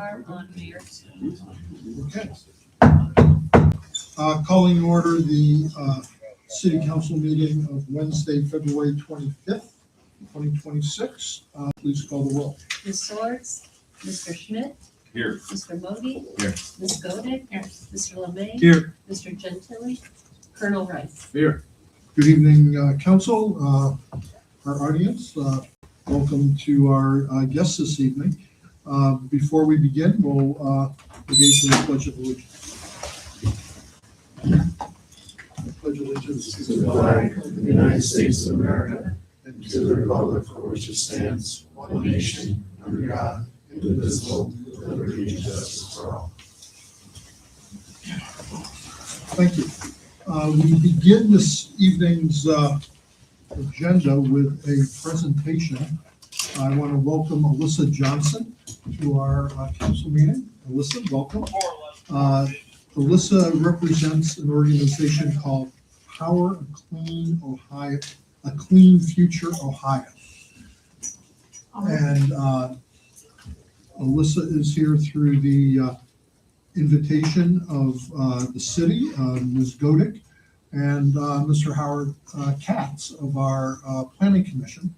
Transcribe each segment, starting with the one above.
are on, Mayor. Okay. Calling in order the city council meeting of Wednesday, February 25th, 2026. Please call the roll. Ms. Swords, Mr. Schmidt, Here. Mr. Modi, Here. Ms. Godek, Mr. LeMay, Here. Mr. Gentili, Colonel Rice. Here. Good evening, council, our audience. Welcome to our guests this evening. Before we begin, we'll engage in the Pledge of Allegiance. I pledge allegiance To the flag of the United States of America and to the republic for which it stands, one nation, under God, indivisible, with liberty and justice for all. Thank you. We begin this evening's agenda with a presentation. I want to welcome Alyssa Johnson to our council meeting. Alyssa, welcome. Alyssa represents an organization called Power a Clean Ohio, a Clean Future Ohio. And Alyssa is here through the invitation of the city, Ms. Godek, and Mr. Howard Katz of our Planning Commission,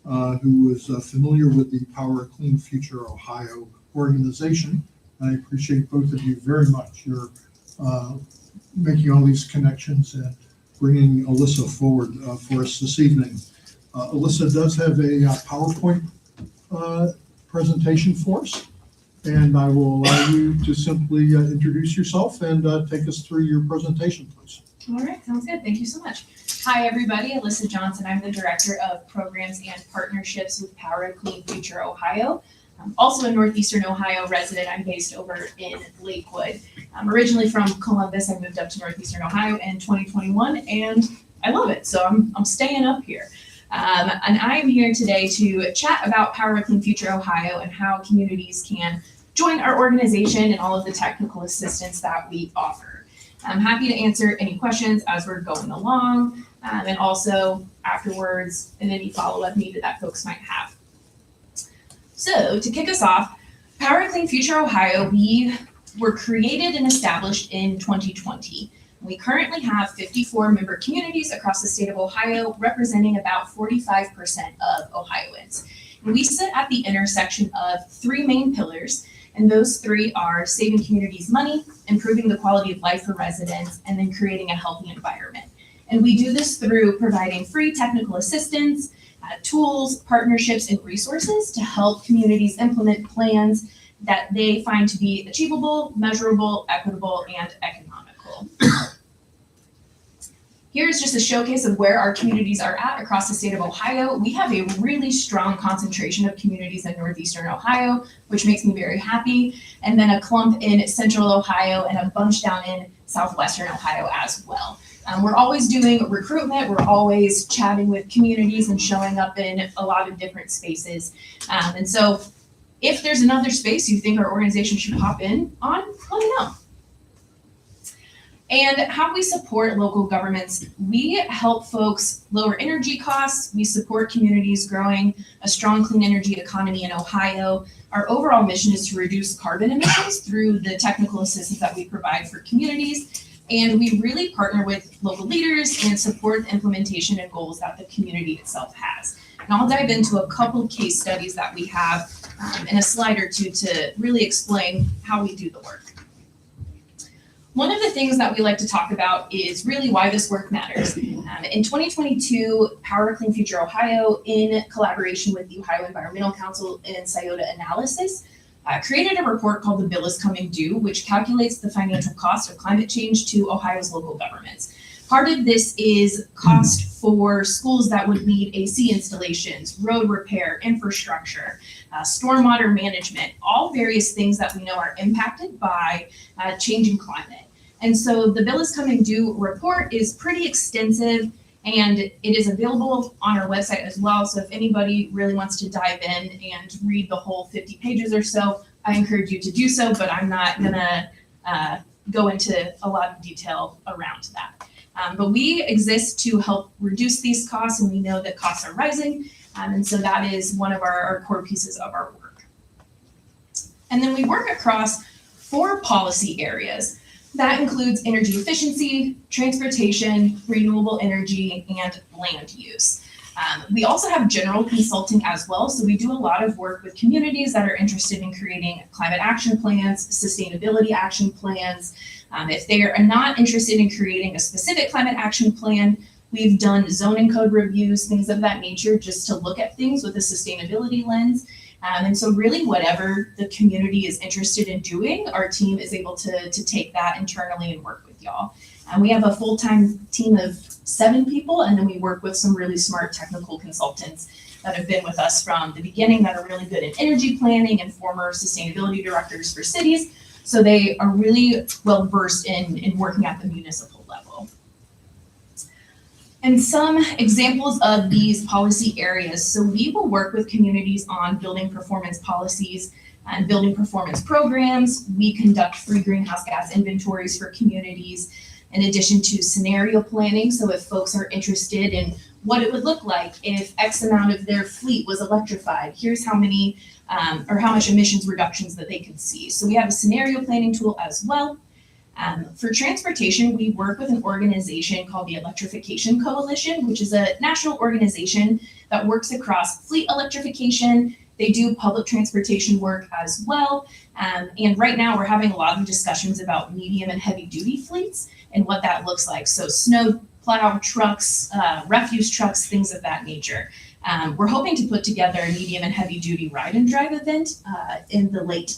who is familiar with the Power a Clean Future Ohio organization. I appreciate both of you very much. You're making all these connections and bringing Alyssa forward for us this evening. Alyssa does have a PowerPoint presentation for us, and I will allow you to simply introduce yourself and take us through your presentation, please. All right, sounds good. Thank you so much. Hi, everybody. Alyssa Johnson. I'm the Director of Programs and Partnerships with Power a Clean Future Ohio. I'm also a Northeastern Ohio resident. I'm based over in Lakewood. I'm originally from Columbus. I moved up to Northeastern Ohio in 2021, and I love it. So I'm staying up here. And I'm here today to chat about Power a Clean Future Ohio and how communities can join our organization and all of the technical assistance that we offer. I'm happy to answer any questions as we're going along, and also afterwards and any follow-up needed that folks might have. So to kick us off, Power a Clean Future Ohio, we were created and established in 2020. We currently have 54 member communities across the state of Ohio, representing about 45% of Ohioans. And we sit at the intersection of three main pillars, and those three are saving communities money, improving the quality of life for residents, and then creating a healthy environment. And we do this through providing free technical assistance, tools, partnerships, and resources to help communities implement plans that they find to be achievable, measurable, equitable, and economical. Here's just a showcase of where our communities are at across the state of Ohio. We have a really strong concentration of communities in Northeastern Ohio, which makes me very happy, and then a clump in Central Ohio and a bunch down in Southwestern Ohio as well. We're always doing recruitment. We're always chatting with communities and showing up in a lot of different spaces. And so if there's another space you think our organization should hop in on, let me know. And how we support local governments, we help folks lower energy costs. We support communities growing a strong clean energy economy in Ohio. Our overall mission is to reduce carbon emissions through the technical assistance that we provide for communities. And we really partner with local leaders and support the implementation and goals that the community itself has. And I'll dive into a couple case studies that we have in a slide or two to really explain how we do the work. One of the things that we like to talk about is really why this work matters. In 2022, Power a Clean Future Ohio, in collaboration with the Ohio Environmental Council and Scioto Analysis, created a report called The Bill is Coming Due, which calculates the financial cost of climate change to Ohio's local governments. Part of this is cost for schools that would need AC installations, road repair, infrastructure, stormwater management, all various things that we know are impacted by changing climate. And so the Bill is Coming Due report is pretty extensive, and it is available on our website as well. So if anybody really wants to dive in and read the whole 50 pages or so, I encourage you to do so, but I'm not gonna go into a lot of detail around that. But we exist to help reduce these costs, and we know that costs are rising. And so that is one of our core pieces of our work. And then we work across 4 policy areas. That includes energy efficiency, transportation, renewable energy, and land use. We also have general consulting as well. So we do a lot of work with communities that are interested in creating climate action plans, sustainability action plans. If they are not interested in creating a specific climate action plan, we've done zoning code reviews, things of that nature, just to look at things with a sustainability lens. And so really whatever the community is interested in doing, our team is able to take that internally and work with y'all. And we have a full-time team of 7 people, and then we work with some really smart technical consultants that have been with us from the beginning that are really good in energy planning and former sustainability directors for cities. So they are really well versed in working at the municipal level. And some examples of these policy areas. So we will work with communities on building performance policies and building performance programs. We conduct free greenhouse gas inventories for communities, in addition to scenario planning. So if folks are interested in what it would look like if X amount of their fleet was electrified, here's how many or how much emissions reductions that they could see. So we have a scenario planning tool as well. For transportation, we work with an organization called the Electrification Coalition, which is a national organization that works across fleet electrification. They do public transportation work as well. And right now we're having a lot of discussions about medium and heavy duty fleets and what that looks like. So snow plow trucks, refuse trucks, things of that nature. We're hoping to put together a medium and heavy duty ride and drive event in the late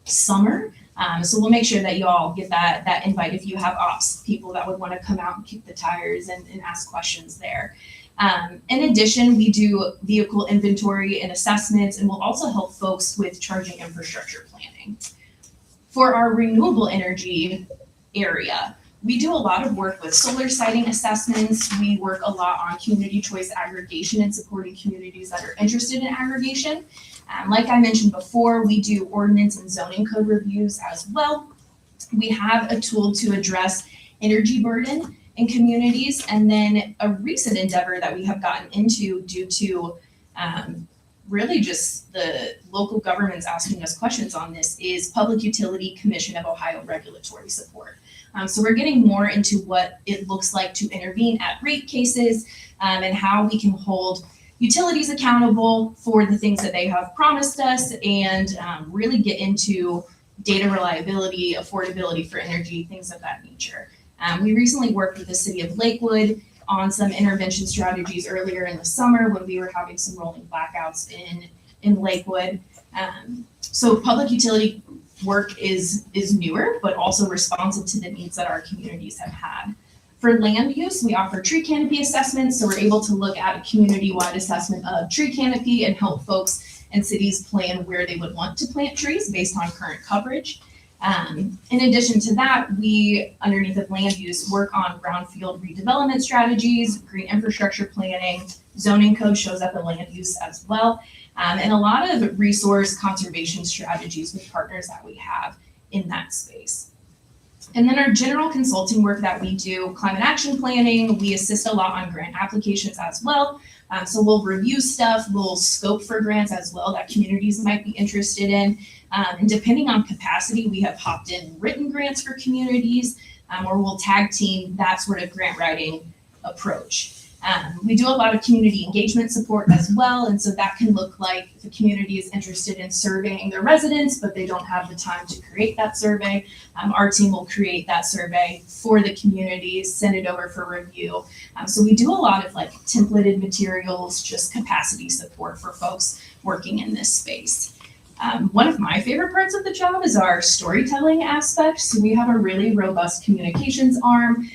summer. So we'll make sure that you all get that invite if you have ops people that would want to come out and kick the tires and ask questions there. In addition, we do vehicle inventory and assessments, and we'll also help folks with charging infrastructure planning. For our renewable energy area, we do a lot of work with solar siting assessments. We work a lot on community choice aggregation and supporting communities that are interested in aggregation. Like I mentioned before, we do ordinance and zoning code reviews as well. We have a tool to address energy burden in communities. And then a recent endeavor that we have gotten into due to really just the local governments asking us questions on this is Public Utility Commission of Ohio regulatory support. So we're getting more into what it looks like to intervene at rate cases and how we can hold utilities accountable for the things that they have promised us and really get into data reliability, affordability for energy, things of that nature. We recently worked with the city of Lakewood on some intervention strategies earlier in the summer when we were having some rolling blackouts in Lakewood. So public utility work is newer, but also responsive to the needs that our communities have had. For land use, we offer tree canopy assessments, so we're able to look at a community-wide assessment of tree canopy and help folks and cities plan where they would want to plant trees based on current coverage. In addition to that, we, underneath of land use, work on brownfield redevelopment strategies, green infrastructure planning, zoning code shows up in land use as well, and a lot of resource conservation strategies with partners that we have in that space. And then our general consulting work that we do, climate action planning, we assist a lot on grant applications as well. So we'll review stuff, we'll scope for grants as well that communities might be interested in. And depending on capacity, we have hopped in written grants for communities, or we'll tag team that sort of grant writing approach. We do a lot of community engagement support as well, and so that can look like if a community is interested in surveying their residents, but they don't have the time to create that survey, our team will create that survey for the community, send it over for review. So we do a lot of like templated materials, just capacity support for folks working in this space. One of my favorite parts of the job is our storytelling aspect. So we have a really robust communications arm.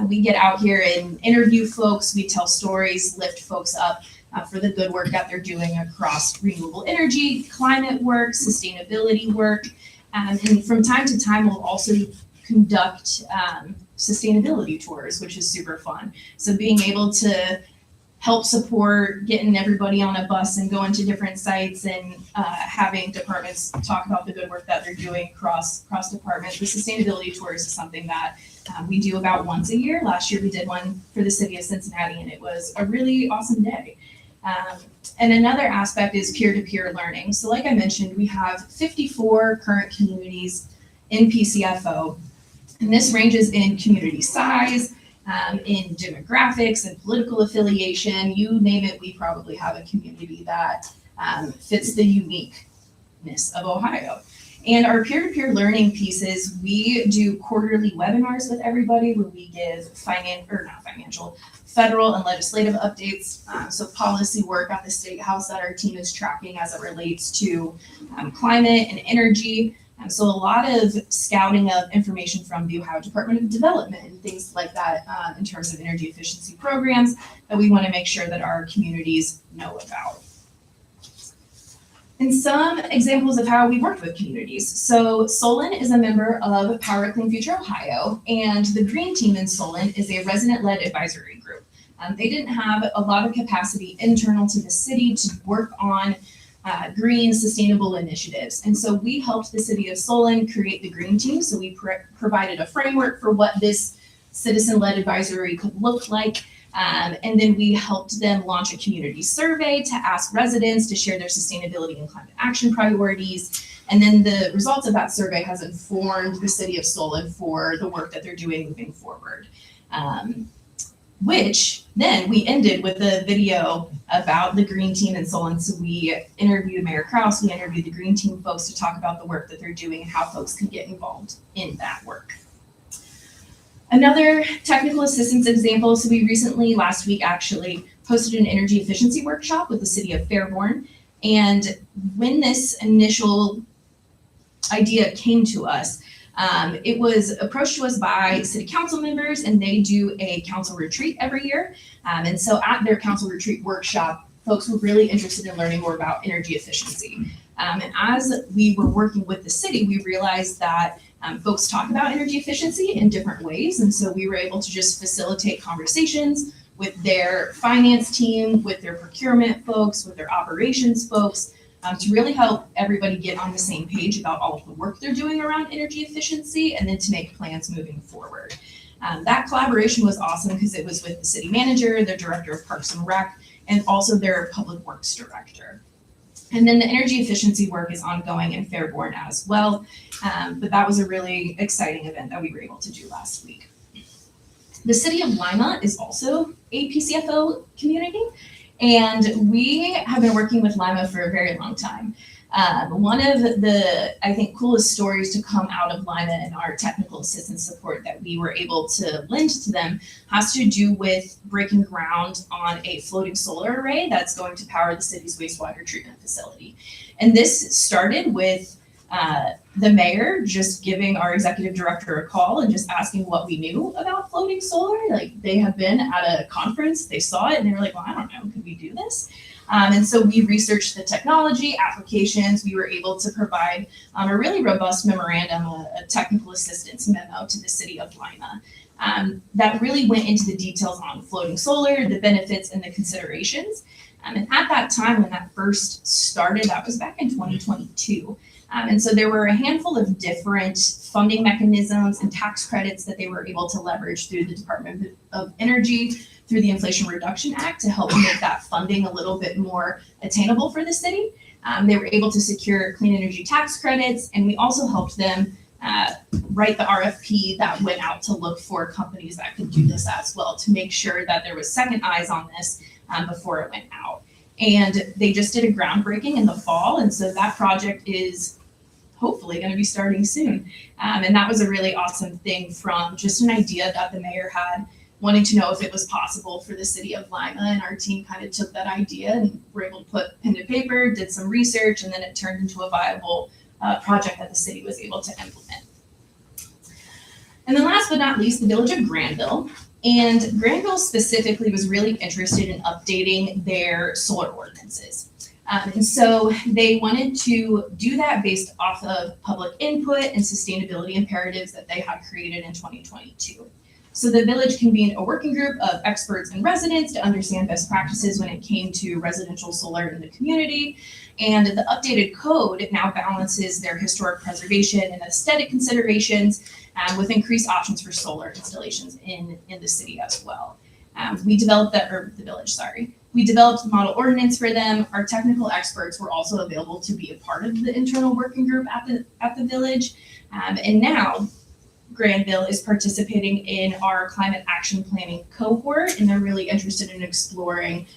We get out here and interview folks, we tell stories, lift folks up for the good work that they're doing across renewable energy, climate work, sustainability work. And from time to time, we'll also conduct sustainability tours, which is super fun. So being able to help support getting everybody on a bus and going to different sites and having departments talk about the good work that they're doing cross departments. The sustainability tours is something that we do about once a year. Last year we did one for the city of Cincinnati and it was a really awesome day. And another aspect is peer-to-peer learning. So like I mentioned, we have 54 current communities in PCFO, and this ranges in community size, in demographics and political affiliation. You name it, we probably have a community that fits the uniqueness of Ohio. And our peer-to-peer learning pieces, we do quarterly webinars with everybody where we give federal and legislative updates. So policy work at the State House that our team is tracking as it relates to climate and energy. So a lot of scouting of information from the Ohio Department of Development and things like that in terms of energy efficiency programs that we want to make sure that our communities know about. And some examples of how we worked with communities. So Solon is a member of Power Clean Future Ohio, and the Green Team in Solon is a resident-led advisory group. They didn't have a lot of capacity internal to the city to work on green, sustainable initiatives. And so we helped the city of Solon create the Green Team. So we provided a framework for what this citizen-led advisory could look like. And then we helped them launch a community survey to ask residents to share their sustainability and climate action priorities. And then the results of that survey has informed the city of Solon for the work that they're doing moving forward. Which then we ended with a video about the Green Team in Solon. So we interviewed Mayor Krause, we interviewed the Green Team folks to talk about the work that they're doing and how folks can get involved in that work. Another technical assistance example, so we recently, last week actually, hosted an energy efficiency workshop with the city of Fairborn. And when this initial idea came to us, it was approached to us by city council members, and they do a council retreat every year. And so at their council retreat workshop, folks were really interested in learning more about energy efficiency. And as we were working with the city, we realized that folks talk about energy efficiency in different ways. And so we were able to just facilitate conversations with their finance team, with their procurement folks, with their operations folks, to really help everybody get on the same page about all of the work they're doing around energy efficiency and then to make plans moving forward. That collaboration was awesome because it was with the city manager, the director of Parks and Rec, and also their public works director. And then the energy efficiency work is ongoing in Fairborn as well. But that was a really exciting event that we were able to do last week. The city of Lima is also a PCFO community, and we have been working with Lima for a very long time. One of the, I think, coolest stories to come out of Lima and our technical assistance support that we were able to lend to them has to do with breaking ground on a floating solar array that's going to power the city's wastewater treatment facility. And this started with the mayor just giving our executive director a call and just asking what we knew about floating solar. Like, they have been at a conference, they saw it, and they were like, well, I don't know, could we do this? And so we researched the technology, applications. We were able to provide a really robust memorandum, a technical assistance memo to the city of Lima that really went into the details on floating solar, the benefits and the considerations. And at that time, when that first started, that was back in 2022. And so there were a handful of different funding mechanisms and tax credits that they were able to leverage through the Department of Energy, through the Inflation Reduction Act, to help make that funding a little bit more attainable for the city. They were able to secure clean energy tax credits, and we also helped them write the RFP that went out to look for companies that could do this as well, to make sure that there was second eyes on this before it went out. And they just did a groundbreaking in the fall, and so that project is hopefully going to be starting soon. And that was a really awesome thing, from just an idea that the mayor had, wanting to know if it was possible for the city of Lima, and our team kind of took that idea and were able to put pen to paper, did some research, and then it turned into a viable project that the city was able to implement. And then last but not least, the village of Granville. And Granville specifically was really interested in updating their solar ordinances. And so they wanted to do that based off of public input and sustainability imperatives that they had created in 2022. So the village convened a working group of experts and residents to understand best practices when it came to residential solar in the community. And the updated code now balances their historic preservation and aesthetic considerations with increased options for solar installations in the city as well. We developed that, or the village, sorry. we developed the model ordinance for them. Our technical experts were also available to be a part of the internal working group at the village. And now Granville is participating in our climate action planning cohort, and they're really interested in exploring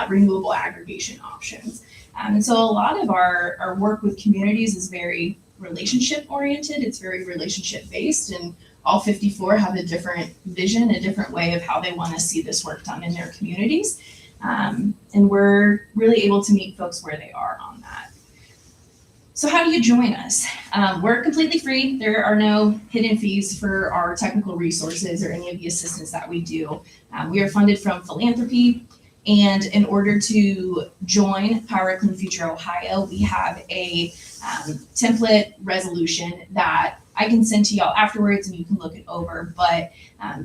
renewable aggregation options. And so a lot of our work with communities is very relationship oriented. It's very relationship based, and all 54 have a different vision, a different way of how they want to see this work done in their communities. And we're really able to meet folks where they are on that. So how do you join us? We're completely free. There are no hidden fees for our technical resources or any of the assistance that we do. We are funded from philanthropy. And in order to join Power a Clean Future Ohio, we have a template resolution that I can send to y'all afterwards and you can look it over. But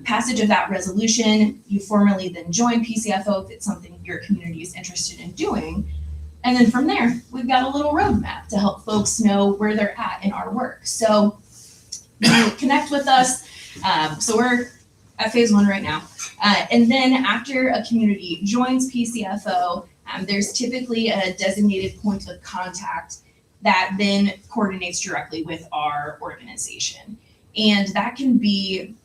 passage of that resolution, you formally then join PCFO if it's something your community is interested in doing. And then from there, we've got a little roadmap to help folks know where they're at in our work. So you connect with us. So we're at phase 1 right now. And then after a community joins PCFO, there's typically a designated point of contact that then coordinates directly with our organization. And that can be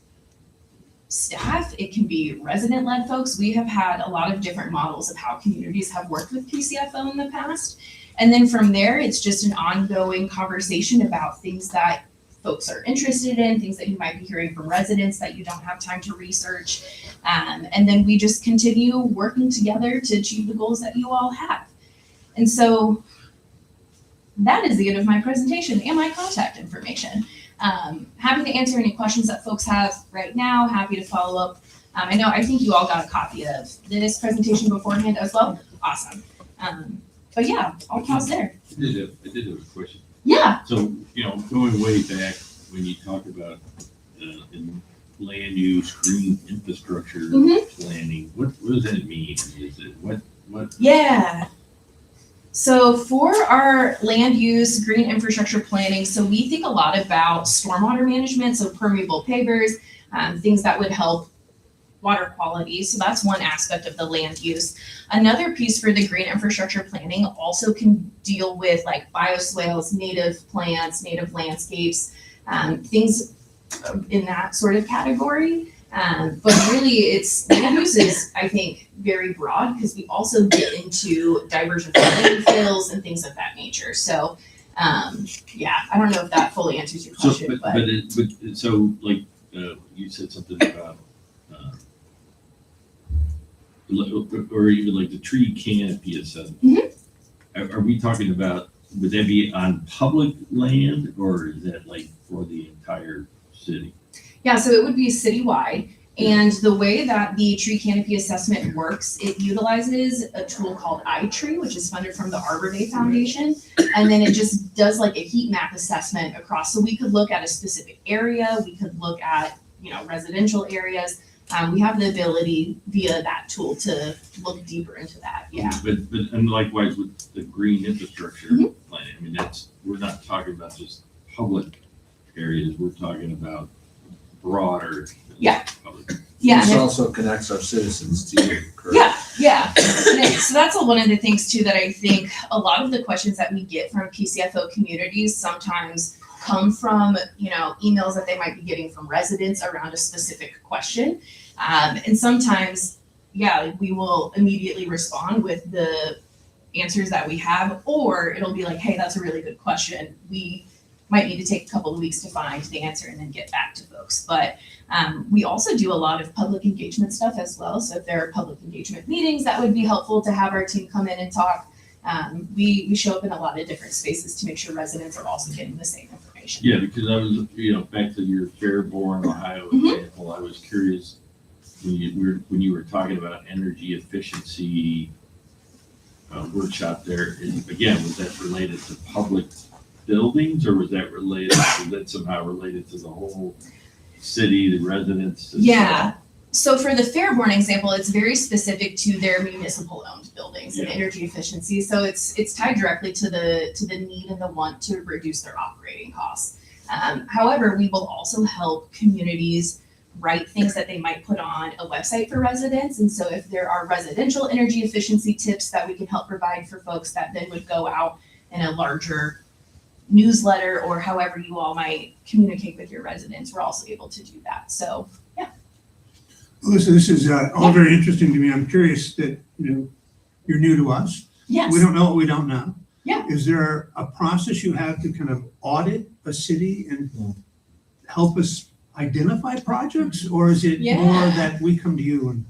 staff, it can be resident-led folks. We have had a lot of different models of how communities have worked with PCFO in the past. And then from there, it's just an ongoing conversation about things that folks are interested in, things that you might be hearing from residents that you don't have time to research. And then we just continue working together to achieve the goals that you all have. And so that is the end of my presentation and my contact information. Happy to answer any questions that folks have right now. Happy to follow up. I think you all got a copy of this presentation beforehand as well. Awesome. But yeah, I'll pause there. I did have a question. Yeah. So, going way back when you talk about in land use, green infrastructure planning, what does that mean? Is it what? Yeah. So for our land use, green infrastructure planning, so we think a lot about stormwater management, so permeable pavers, things that would help water quality. So that's one aspect of the land use. Another piece for the green infrastructure planning also can deal with like bioswales, native plants, native landscapes, things in that sort of category. But really it's land use is, I think, very broad because we also get into diversion from landfills and things of that nature. So yeah, I don't know if that fully answers your question. You said something about or even like the tree canopy assessment. Are we talking about, would that be on public land or is that like for the entire city? Yeah, so it would be citywide. And the way that the tree canopy assessment works, it utilizes a tool called iTree, which is funded from the Arbor Day Foundation. And then it just does like a heat map assessment across. So we could look at a specific area, we could look at, residential areas. We have the ability via that tool to look deeper into that. Yeah. But and likewise with the green infrastructure planning, I mean, we're not talking about just public areas, we're talking about broader. Public. Yeah. This also connects our citizens to you, correct? Yeah. So that's one of the things too that I think a lot of the questions that we get from PCFO communities sometimes come from, emails that they might be getting from residents around a specific question. And sometimes, we will immediately respond with the answers that we have, or it'll be like, hey, that's a really good question. We might need to take a couple of weeks to find the answer and then get back to folks. But we also do a lot of public engagement stuff as well. So if there are public engagement meetings, that would be helpful to have our team come in and talk. We show up in a lot of different spaces to make sure residents are also getting the same information. Yeah, because I was, back to your Fairborn, Ohio example, I was curious when you were talking about energy efficiency workshop there. And again, was that related to public buildings, or was that somehow related to the whole city, the residents? Yeah. So for the Fairborn example, it's very specific to their municipal-owned buildings and energy efficiency. So it's tied directly to the need and the want to reduce their operating costs. However, we will also help communities write things that they might put on a website for residents. And so if there are residential energy efficiency tips that we can help provide for folks, that then would go out in a larger newsletter or however you all might communicate with your residents, we're also able to do that. So Listen, this is all very interesting to me. I'm curious that, you're new to us. yes. We don't know what we don't know. Yeah. Is there a process you have to kind of audit a city and help us identify projects? Or is it more Yeah. that we come to you and,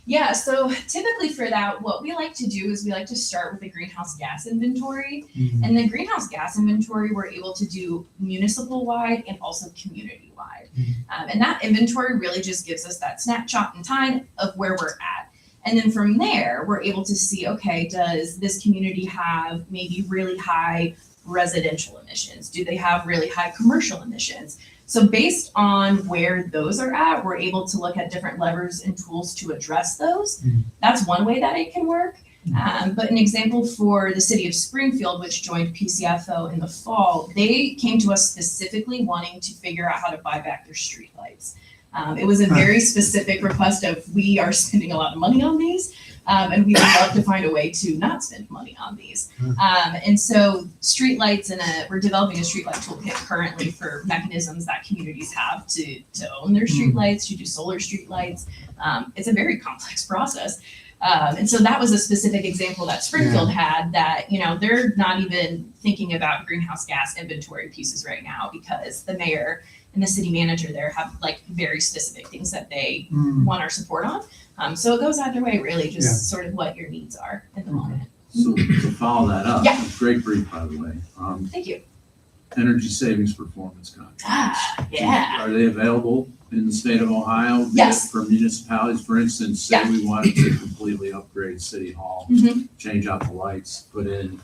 Yeah, so typically for that, what we like to do is we like to start with a greenhouse gas inventory. And the greenhouse gas inventory, we're able to do municipal wide and also community wide. And that inventory really just gives us that snapshot in time of where we're at. And then from there, we're able to see, okay, does this community have maybe really high residential emissions? Do they have really high commercial emissions? So based on where those are at, we're able to look at different levers and tools to address those. That's one way that it can work. But an example for the city of Springfield, which joined PCFO in the fall, they came to us specifically wanting to figure out how to buy back their streetlights. It was a very specific request of, we are spending a lot of money on these, and we would love to find a way to not spend money on these. And so streetlights, we're developing a streetlight toolkit currently for mechanisms that communities have to own their streetlights, to do solar streetlights. It's a very complex process. And so that was a specific example that Springfield had that, they're not even thinking about greenhouse gas inventory pieces right now because the mayor and the city manager there have like very specific things that they want our support on. So it goes either way, really, just sort of what your needs are in the moment. So to follow that up, Yeah. great brief, by the way. Thank you. Energy savings performance contracts. Yeah. Are they available in the state of Ohio? Yes. For municipalities, for instance, say we wanted to completely upgrade City Hall, change out the lights, put in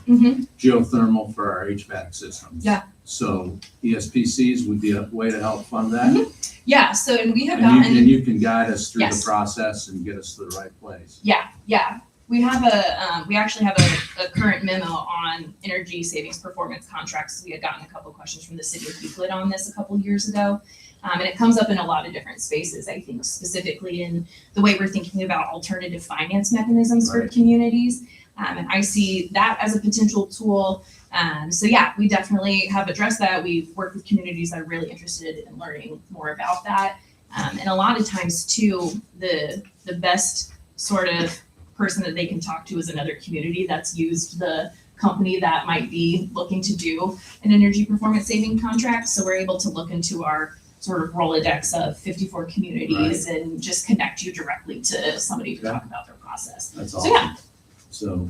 geothermal for our HVAC systems. Yeah. So ESPCs would be a way to help fund that. Yeah, so and we have And gotten. you can guide us through the Yes. process and get us to the right place. Yeah. We have we actually have a current memo on energy savings performance contracts. We had gotten a couple of questions from the city of Euclid on this a couple of years ago. And it comes up in a lot of different spaces, I think specifically in the way we're thinking about alternative finance mechanisms for communities. And I see that as a potential tool. So yeah, we definitely have addressed that. We've worked with communities that are really interested in learning more about that. And a lot of times too, the best sort of person that they can talk to is another community that's used the company that might be looking to do an energy performance saving contract. So we're able to look into our sort of Rolodex of 54 communities and just connect you directly to somebody to talk about their process. That's So awesome. yeah, So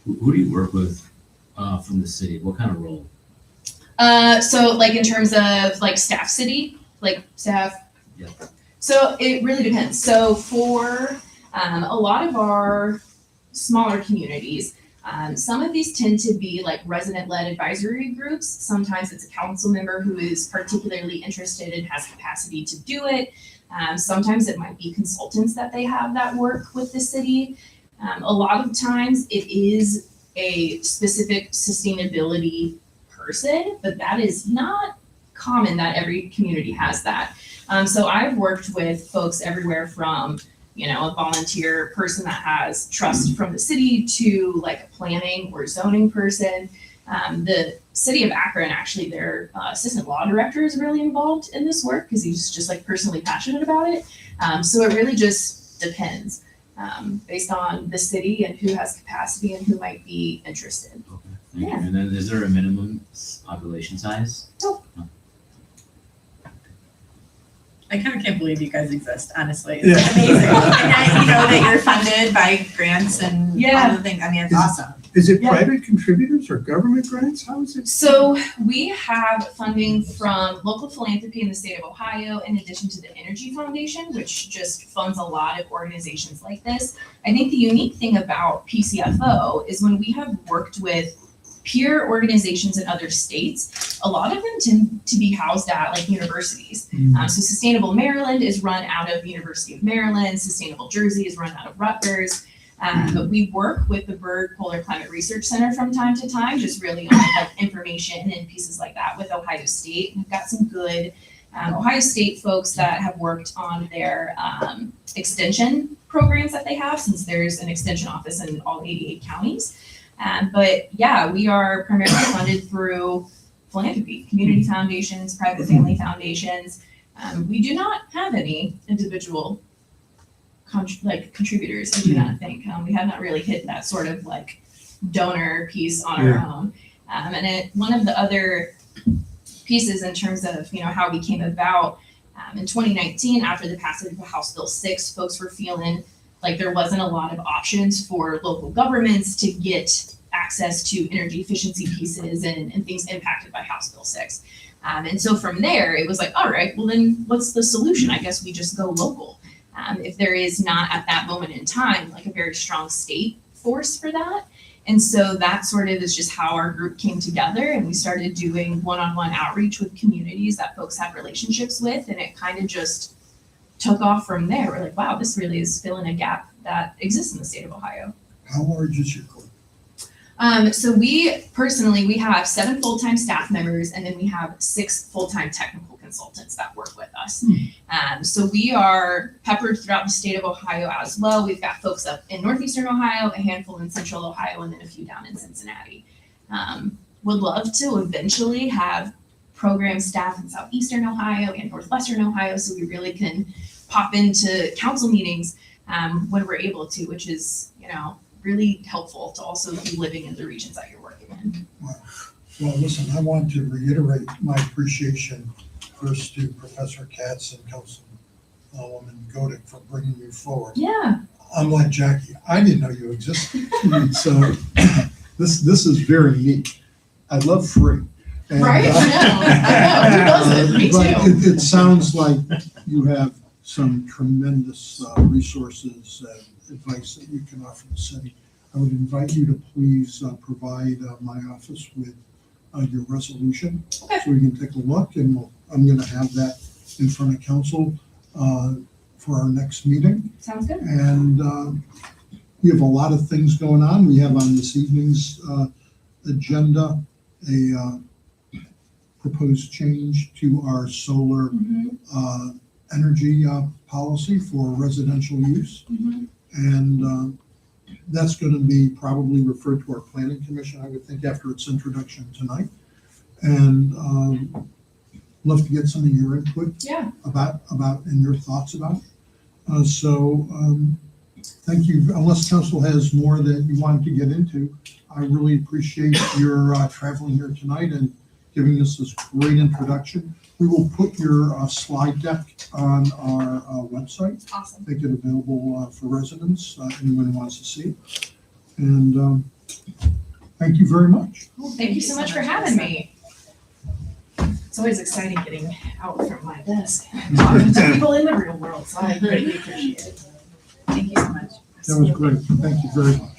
Who do you work with from the city? What kind of role? so like in terms of like staff city, like staff. Yeah. So it really depends. So for a lot of our smaller communities, some of these tend to be like resident-led advisory groups. Sometimes it's a council member who is particularly interested and has capacity to do it. Sometimes it might be consultants that they have that work with the city. A lot of times it is a specific sustainability person, but that is not common that every community has that. So I've worked with folks everywhere from a volunteer person that has trust from the city to like a planning or zoning person. The city of Akron, actually, their assistant law director is really involved in this work because he's just like personally passionate about it. So it really just depends based on the city and who has capacity and who might be interested. Okay, thank you. And then is there a minimum population size? No. I kind of can't believe you guys exist, honestly. It's amazing. And that you're funded by grants and all the things. I mean, it's awesome. is it private contributors or government grants? How is it? So we have funding from local philanthropy in the state of Ohio, in addition to the Energy Foundation, which just funds a lot of organizations like this. I think the unique thing about PCFO is when we have worked with peer organizations in other states, a lot of them tend to be housed at like universities. So Sustainable Maryland is run out of University of Maryland, Sustainable Jersey is run out of Rutgers. But we work with the Byrd Polar Climate Research Center from time to time, just really on like information and pieces like that with Ohio State. We've got some good Ohio State folks that have worked on their extension programs that they have, since there's an extension office in all 88 counties. But yeah, we are primarily funded through philanthropy, community foundations, private family foundations. We do not have any individual contributors, I do not think. We have not really hit that sort of like donor piece on our own. One of the other pieces in terms of, how we came about, in 2019, after the passage of House Bill 6, folks were feeling like there wasn't a lot of options for local governments to get access to energy efficiency pieces and things impacted by House Bill 6. And so from there, it was like, all right, well then what's the solution? I guess we just go local. If there is not at that moment in time, like a very strong state force for that. And so that sort of is just how our group came together, and we started doing one-on-one outreach with communities that folks have relationships with, and it kind of just took off from there. We're like, wow, this really is filling a gap that exists in the state of Ohio. How large is your group? So we have 7 full-time staff members, and then we have 6 full-time technical consultants that work with us. So we are peppered throughout the state of Ohio as well. We've got folks up in northeastern Ohio, a handful in central Ohio, and then a few down in Cincinnati. Would love to eventually have program staff in southeastern Ohio and northwestern Ohio, so we really can pop into council meetings when we're able to, which is, really helpful to also be living in the regions that you're working in. Well, listen, I want to reiterate my appreciation first to Professor Katz and Councilwoman Godick for bringing you forward. Yeah. Unlike Jackie, I didn't know you existed. So this is very neat. I love free. And, Right? I know. Who doesn't? Me but too. it sounds like you have some tremendous resources and advice that you can offer the city. I would invite you to please provide my office with your resolution, Okay. so we can take a look, and I'm going to have that in front of council for our next meeting. Sounds good. And we have a lot of things going on. We have on this evening's agenda a proposed change to our solar energy policy for residential use. And that's going to be probably referred to our planning commission, I would think, after its introduction tonight. And love to get some of your input about and your thoughts about it. So thank you. Unless council has more that you wanted to get into, I really appreciate your traveling here tonight and giving us this great introduction. We will put your slide deck on our website. Awesome. Make it available for residents, anyone who wants to see it. And thank you very much. Well, thank you so much for having me. It's always exciting getting out from my desk and talking to people in the real world, so I greatly appreciate it. Thank you so much. That was great. Thank you very much.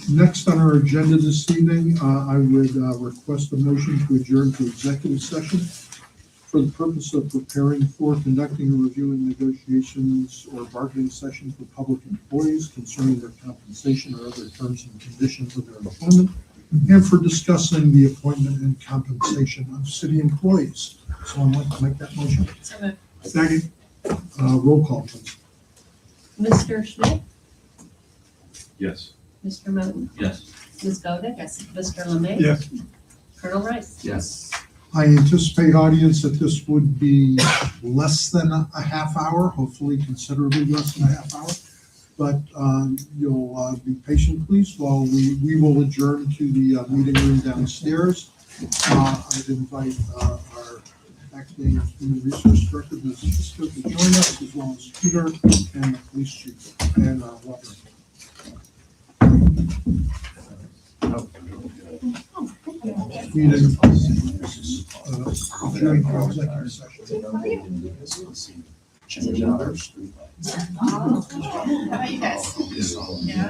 Next on our agenda this evening, I would request a motion to adjourn to executive session for the purpose of preparing for, conducting, or reviewing negotiations or bargaining sessions with public employees concerning their compensation or other terms and conditions of their employment, and for discussing the appointment and compensation of city employees. Someone like to make that motion? Second. Roll call, please. Mr. Schmidt, Yes. Mr. Moten, Yes. Ms. Godick, Mr. Lemay. Yes. Colonel Rice. Yes. I anticipate, audience, that this would be less than a half hour, hopefully considerably less than a half hour. But you'll be patient, please, while we will adjourn to the meeting room downstairs. I'd invite our acting human resource director, Ms. Sisko, to join us, as well as Peter and the police chief and Robert. Meeting adjourned for executive session. Change our How about you guys? Yeah.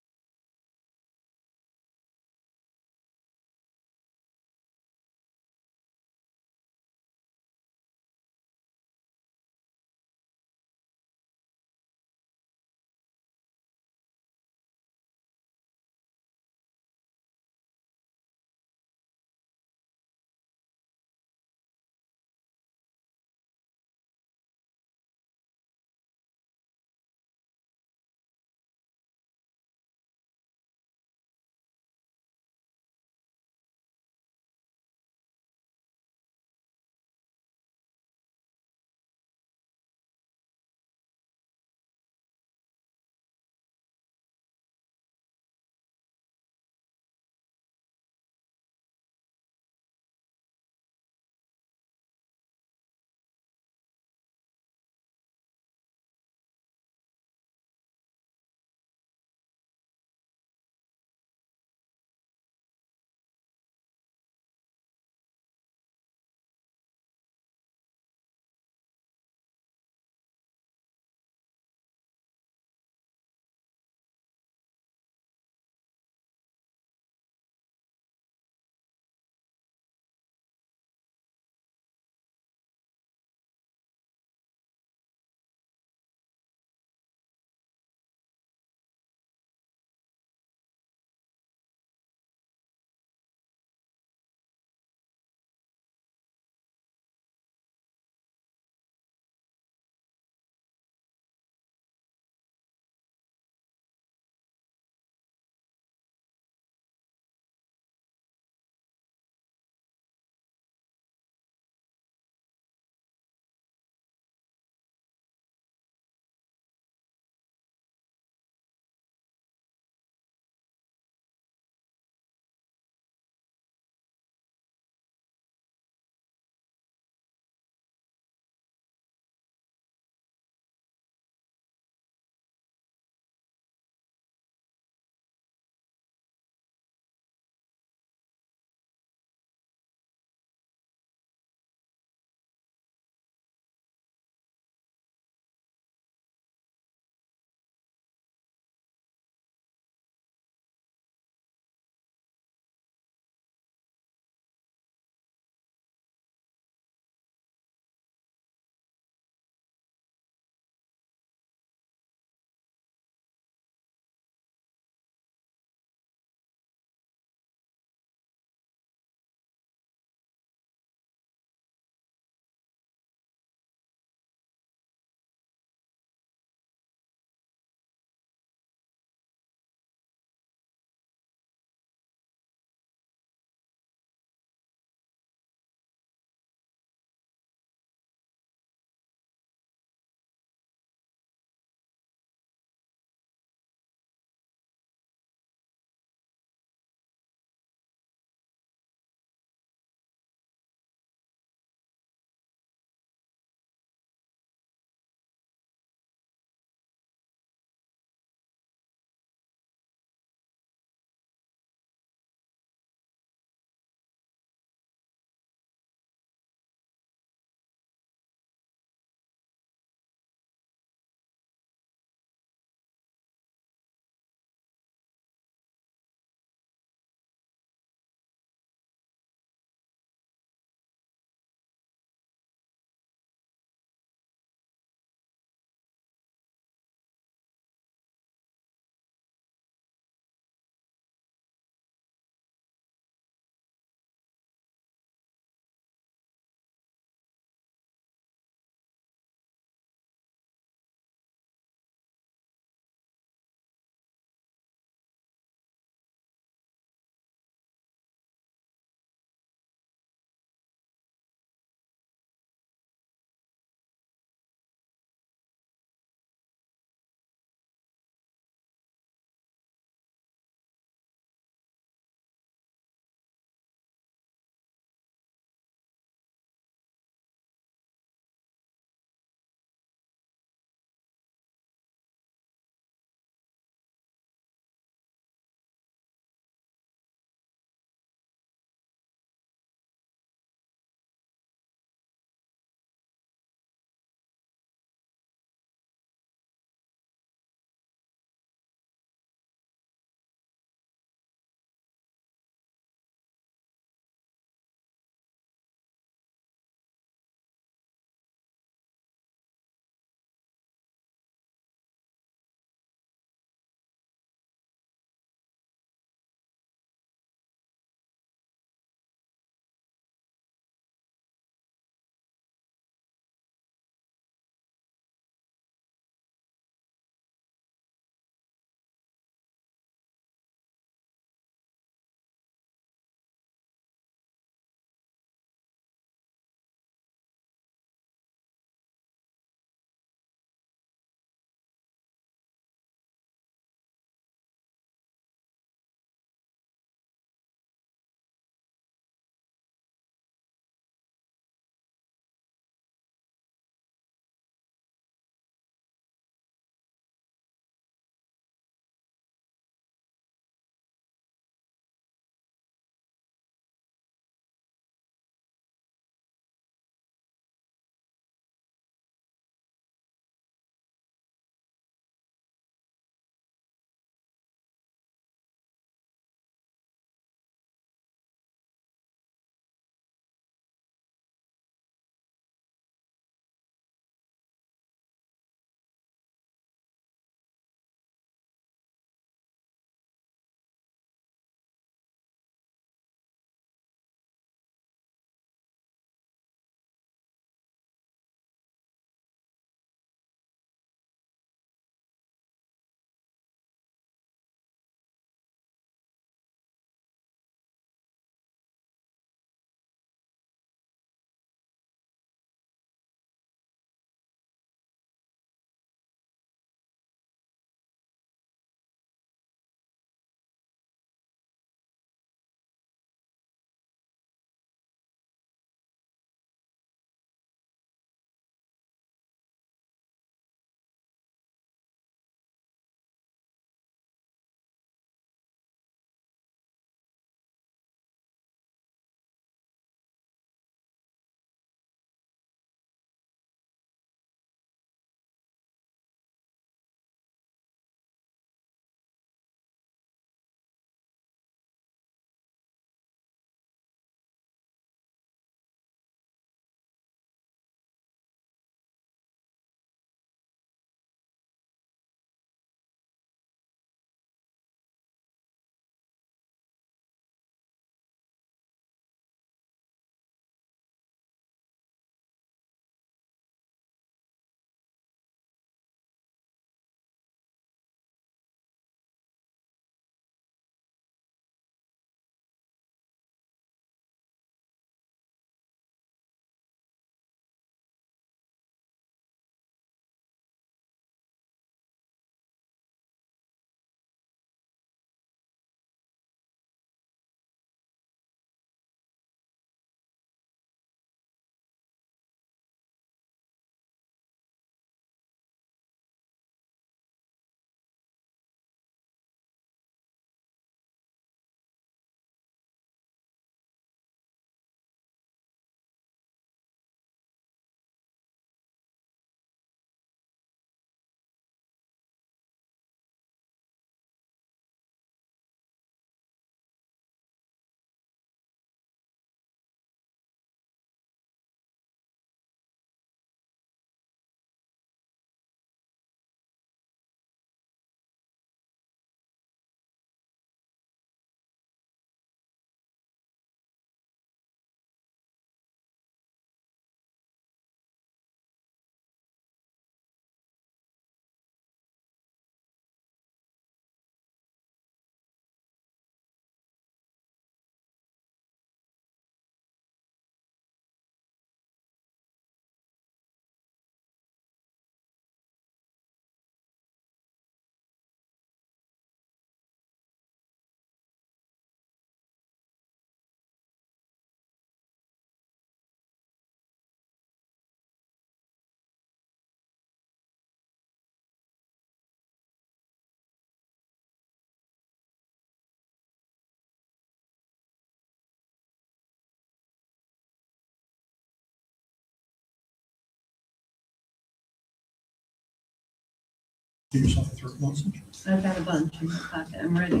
Get yourself a throat lozenge. I've got a bunch in my pocket. I'm ready.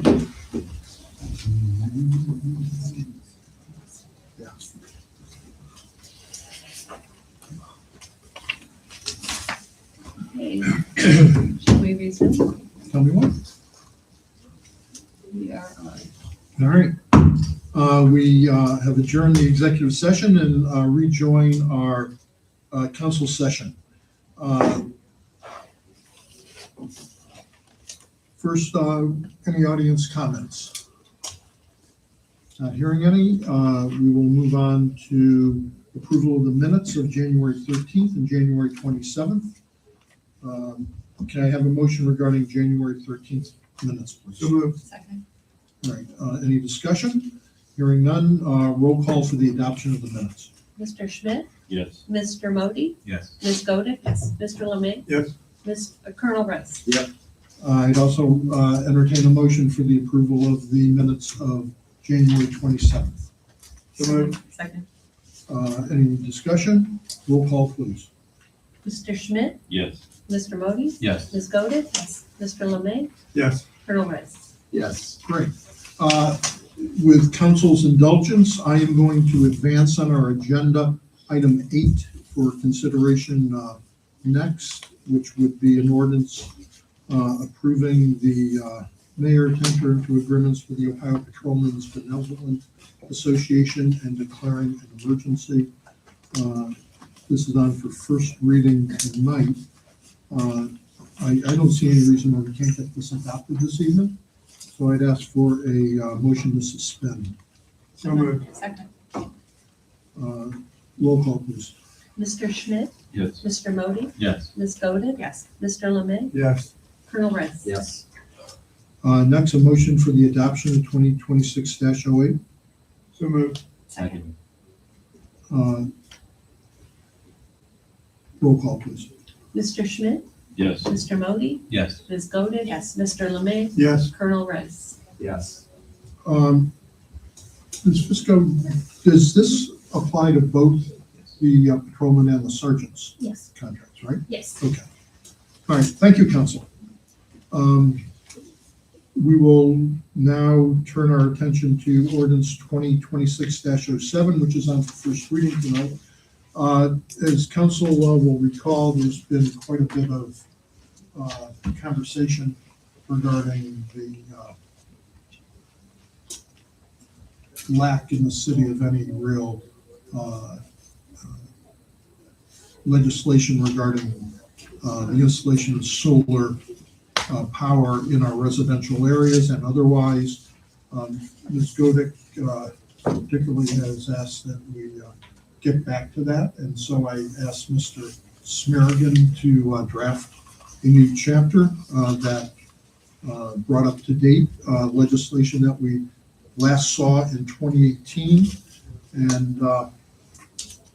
Yeah. Okay. Shall we resume? Tell me what. We are on. All right. We have adjourned the executive session and rejoin our council session. First, any audience comments? Not hearing any. We will move on to approval of the minutes of January 13th and January 27th. Can I have a motion regarding January 13th minutes, please? So moved. Second. All right, any discussion? Hearing none, roll call for the adoption of the minutes. Mr. Schmidt, Yes. Mr. Modi, Yes. Ms. Godick, Yes. Mr. Lemay, Yes. Colonel Rice. I'd also entertain a motion for the approval of the minutes of January 27th. So moved. Second. Any discussion? Roll call, please. Mr. Schmidt, Yes. Mr. Modi, Yes. Ms. Godick, Yes. Mr. Lemay, Yes. Colonel Rice. Yes. Great. With council's indulgence, I am going to advance on our agenda item 8 for consideration next, which would be an ordinance approving the mayor to enter into agreements with the Ohio Patrolmen's Benevolent Association and declaring an emergency. This is on for first reading tonight. I don't see any reason why we can't get this adopted this evening, so I'd ask for a motion to suspend. So moved. Second. Roll call, please. Mr. Schmidt, Yes. Mr. Modi, Yes. Ms. Godick, Yes. Mr. Lemay, Yes. Colonel Rice. Yes. Next, a motion for the adoption of 2026-08. So moved. Second. Roll call, please. Mr. Schmidt, Yes. Mr. Modi, Yes. Ms. Godick, Yes. Mr. Lemay, Yes. Colonel Rice. Yes. Ms. Fisco, does this apply to both the patrolman and the sergeant's Yes. contracts, right? Yes. Okay. All right, thank you, council. We will now turn our attention to ordinance 2026-07, which is on for first reading tonight. As council will recall, there's been quite a bit of conversation regarding the lack in the city of any real legislation regarding the installation of solar power in our residential areas and otherwise. Ms. Godick particularly has asked that we get back to that, and so I asked Mr. Smerigan to draft a new chapter that brought up to date legislation that we last saw in 2018, and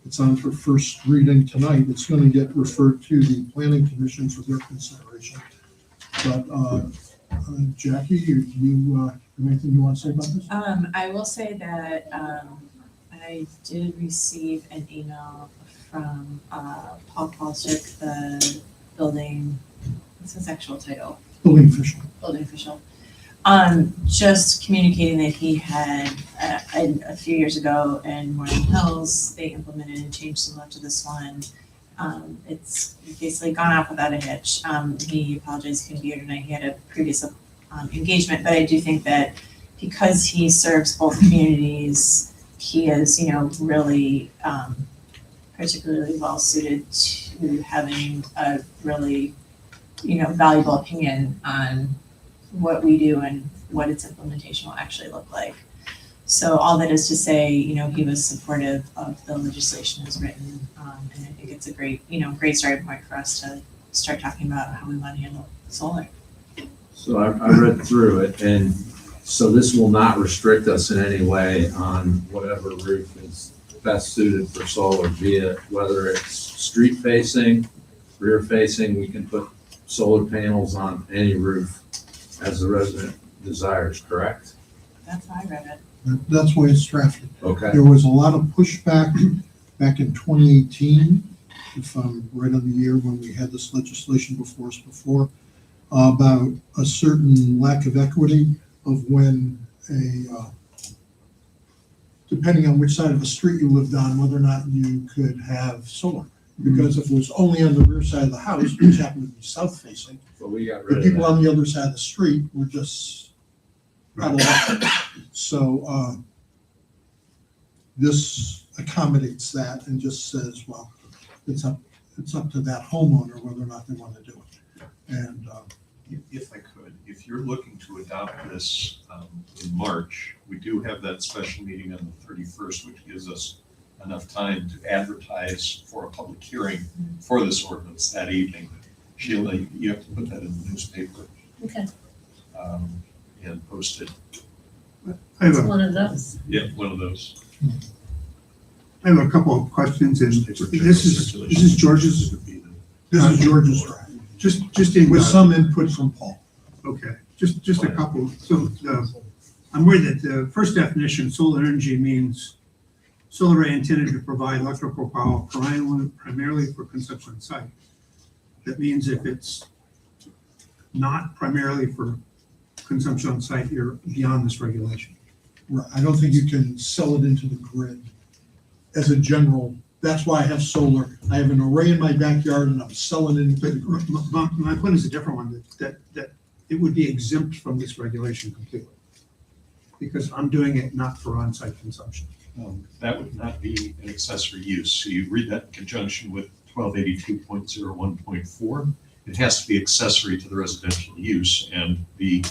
it's on for first reading tonight. It's going to get referred to the Planning Commission for their consideration. But Jackie, you have anything you want to say about this? I will say that, I did receive an email from, Paul Paulczyk, the building, what's his actual title? Building official. Building official. Just communicating that he had, a few years ago in Morning Hills, they implemented and changed similar to this one. It's basically gone off without a hitch. He apologized, he couldn't be here tonight, he had a previous, engagement, but I do think that because he serves both communities, he is, really, particularly well suited to having a really, valuable opinion on what we do and what its implementation will actually look like. So all that is to say, he was supportive of the legislation as written, and I think it's a great, great starting point for us to start talking about how we want to handle solar. So I read through it, and so this will not restrict us in any way on whatever roof is best suited for solar, be it whether it's street facing, rear facing, we can put solar panels on any roof as the resident desires, correct? That's how I read it. That's why it's drafted. Okay. There was a lot of pushback back in 2018, if I'm right on the year when we had this legislation before us before. about a certain lack of equity of when depending on which side of the street you lived on, whether or not you could have solar. Because if it was only on the rear side of the house, which happened to be south facing, But we got the rid of people that. on the other side of the street were just out of luck. So this accommodates that and just says, well, it's up to that homeowner whether or not they want to do it. And If I could, if you're looking to adopt this in March, we do have that special meeting on the 31st, which gives us enough time to advertise for a public hearing for this ordinance that evening. Sheila, you have to put that in the newspaper Okay, and post it. I have it's a, one of those. Yeah, one of those. I have a couple of questions, and this is George's, this is George's draft, just in. with some input from Paul. Okay, just a couple. So I'm worried that the first definition, solar energy, means solar array intended to provide electrical power primarily for consumption on site. That means if it's not primarily for consumption on site, you're beyond this regulation. Right, I don't think you can sell it into the grid as a general. That's why I have solar. I have an array in my backyard and I'm selling it into the grid. My point is a different one, that it would be exempt from this regulation completely. Because I'm doing it not for on-site consumption. That would not be an accessory use. So you read that in conjunction with 1282.01.4. It has to be accessory to the residential use, and the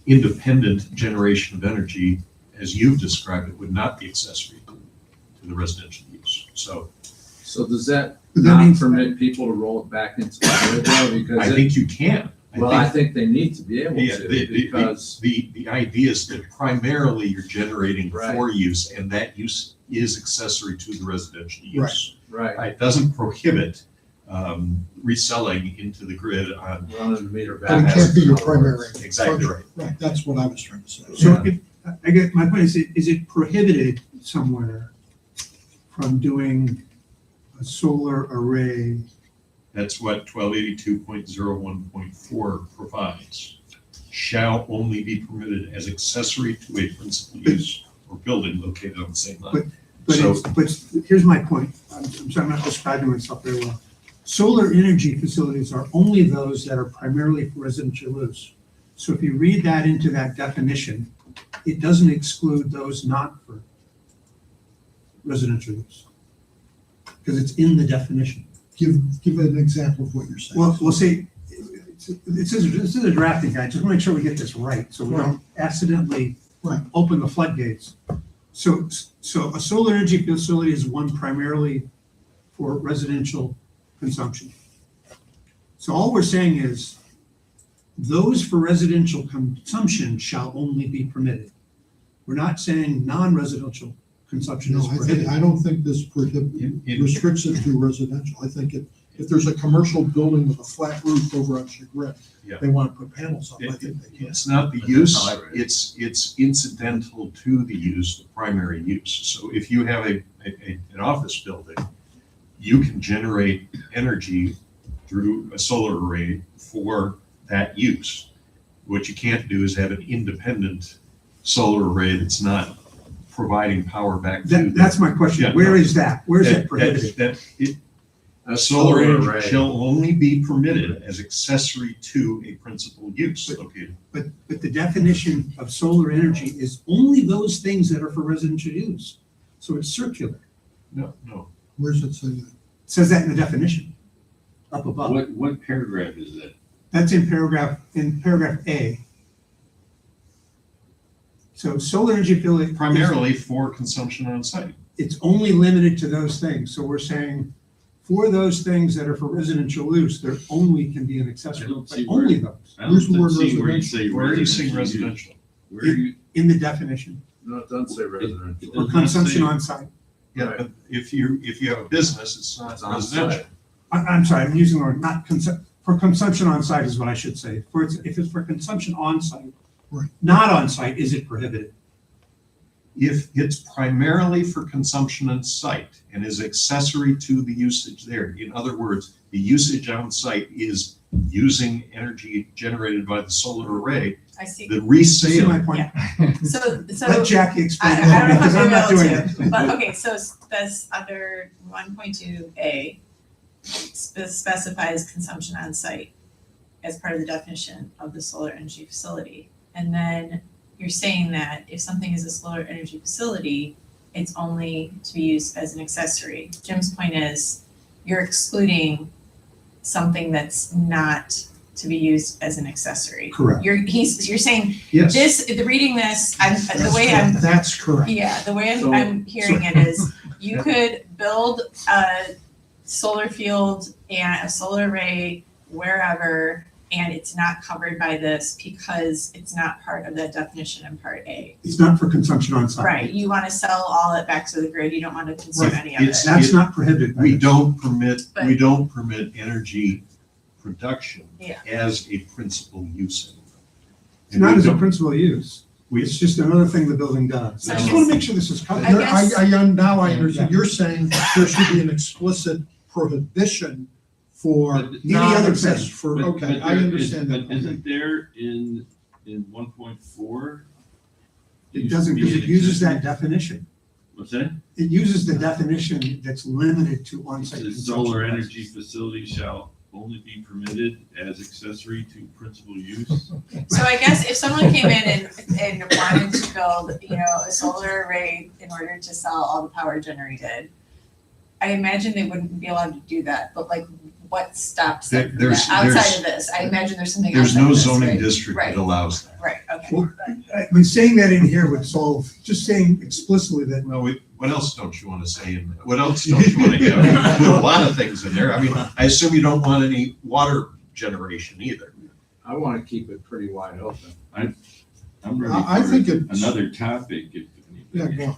independent generation of energy, as you've described it, would not be accessory to the residential use. So So does that But that not means- permit people to roll it back into the grid though? I Because it- think you can. I think they need to be able Yeah, to, the because, idea is that primarily you're generating Right. for use, and that use is accessory to the residential use. right, It doesn't prohibit reselling into the grid on. running the meter back. But it can't be your primary. Exactly right. Right, that's what I was trying to say. So if, I get, my point is it prohibited somewhere from doing a solar array? That's what 1282.01.4 provides. Shall only be permitted as accessory to a principal use or building located on the same lot. But So- but here's my point, I'm sorry, I'm not describing myself very well. Solar energy facilities are only those that are primarily for residential use. So if you read that into that definition, it doesn't exclude those not for residential use. Because it's in the definition. Give an example of what you're saying. Well, we'll see, this is a drafting guide, just want to make sure we get this right, so we don't accidentally Right. open the floodgates. So a solar energy facility is one primarily for residential consumption. So all we're saying is, those for residential consumption shall only be permitted. We're not saying non-residential consumption No, is prohibited. I don't think this restricts it to residential. I think if there's a commercial building with a flat roof over on Chagrin, Yeah. they want to put panels up, I think they can. It's not the But that's use, how I read it. it's incidental to the use, the primary use. So if you have an office building, you can generate energy through a solar array for that use. What you can't do is have an independent solar array that's not providing power back to. That's my question, Yeah, where no. is that? Where is that prohibited? A solar energy array. shall only be permitted as accessory to a principal use located. But the definition of solar energy is only those things that are for residential use. So it's circular. No. Where's it say that? It says that in the definition, up above. What paragraph is that? That's in paragraph A. So solar energy facility. Primarily for consumption on site. It's only limited to those things. So we're saying, for those things that are for residential use, there only can be an accessory, I don't but see only those, I Where's the word see where you residential? say Where are you seeing residential? residential? Where are you? in the definition, No, it doesn't say residential. It or does not consumption say- on site. Yeah, but if you have a business, it's not It's on residential. site. I'm sorry, I'm using the word not for consumption on site is what I should say. If it's for consumption on site, Right. not on site, is it prohibited? If it's primarily for consumption on site and is accessory to the usage there, in other words, the usage on site is using energy generated by the solar array, I see. the See my resale. point? So, Let Jackie explain I that don't know because if I'm I'm not able doing to, it. but okay, so that's under 1.2A specifies consumption on site as part of the definition of the solar energy facility. And then you're saying that if something is a solar energy facility, it's only to be used as an accessory. Jim's point is you're excluding something that's not to be used as an accessory. Correct. You're saying Yes. reading this, the way I'm That's correct. yeah, the way So- I'm hearing it is you could build a solar field and a solar array wherever, and it's not covered by this because it's not part of that definition in part A. It's not for consumption on site. Right, you want to sell all it back to the grid, you don't want to consume Right. any of it. It's- That's not prohibited. by We this. don't permit, But- we don't permit energy production Yeah. as a principal use. It's not as a principal use. We, It's just another thing the building does. I just want to make sure this is covered. I guess- Now I understand. You're saying there should be an explicit prohibition for But any other non-access, thing. for, But- okay, but I there understand is- that. But isn't there in 1.4? It doesn't, because it uses that definition. What's that? It uses the definition that's limited to on-site The consumption. solar energy facility shall only be permitted as accessory to principal use. So I guess if someone came in and wanted to build, a solar array in order to sell all the power generated, I imagine they wouldn't be allowed to do that, but like, what stops them from There's- that? Outside there's- of this, I imagine there's something there's outside no of this, zoning right? district Right. that allows that. Right, okay. Well, I mean, saying that in here would solve, just saying explicitly that, Well, what else don't you want to say in, what else don't you want to have? Put a lot of things in there. I mean, I assume you don't want any water generation either. I want to keep it pretty wide open. I'm ready I for think it's- another topic if Yeah, anybody. go on.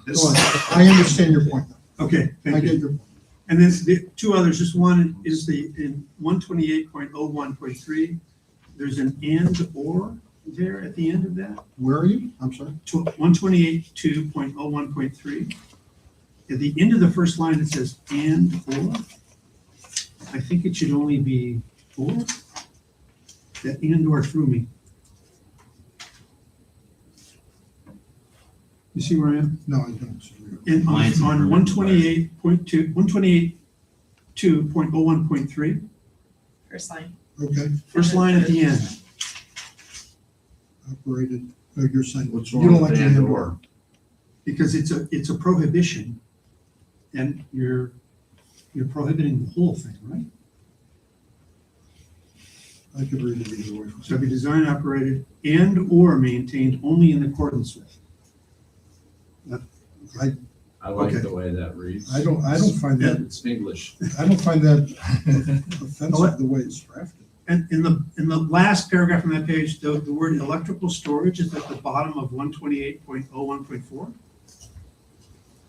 This- Go on. I understand your point. okay, I thank get you. your point. And then the two others, just one is in 128.01.3, there's an and or there at the end of that. Where are you? I'm sorry. 128.2.01.3. At the end of the first line, it says and or. I think it should only be or. That and or threw me. You see where I am? No, I don't. And on Mine's in 128.2.01.3, First line. Okay, first line at the end. operated, you're saying, What's you wrong don't with like the and and or? or. Because it's a prohibition, and you're prohibiting the whole thing, right? I could read it either way. Shall be designed, operated, and or maintained only in accordance with. I like Okay. the way that reads. I don't find that, It's English. I don't find that offensive the way it's drafted. And in the last paragraph on that page, the word electrical storage is at the bottom of 128.01.4.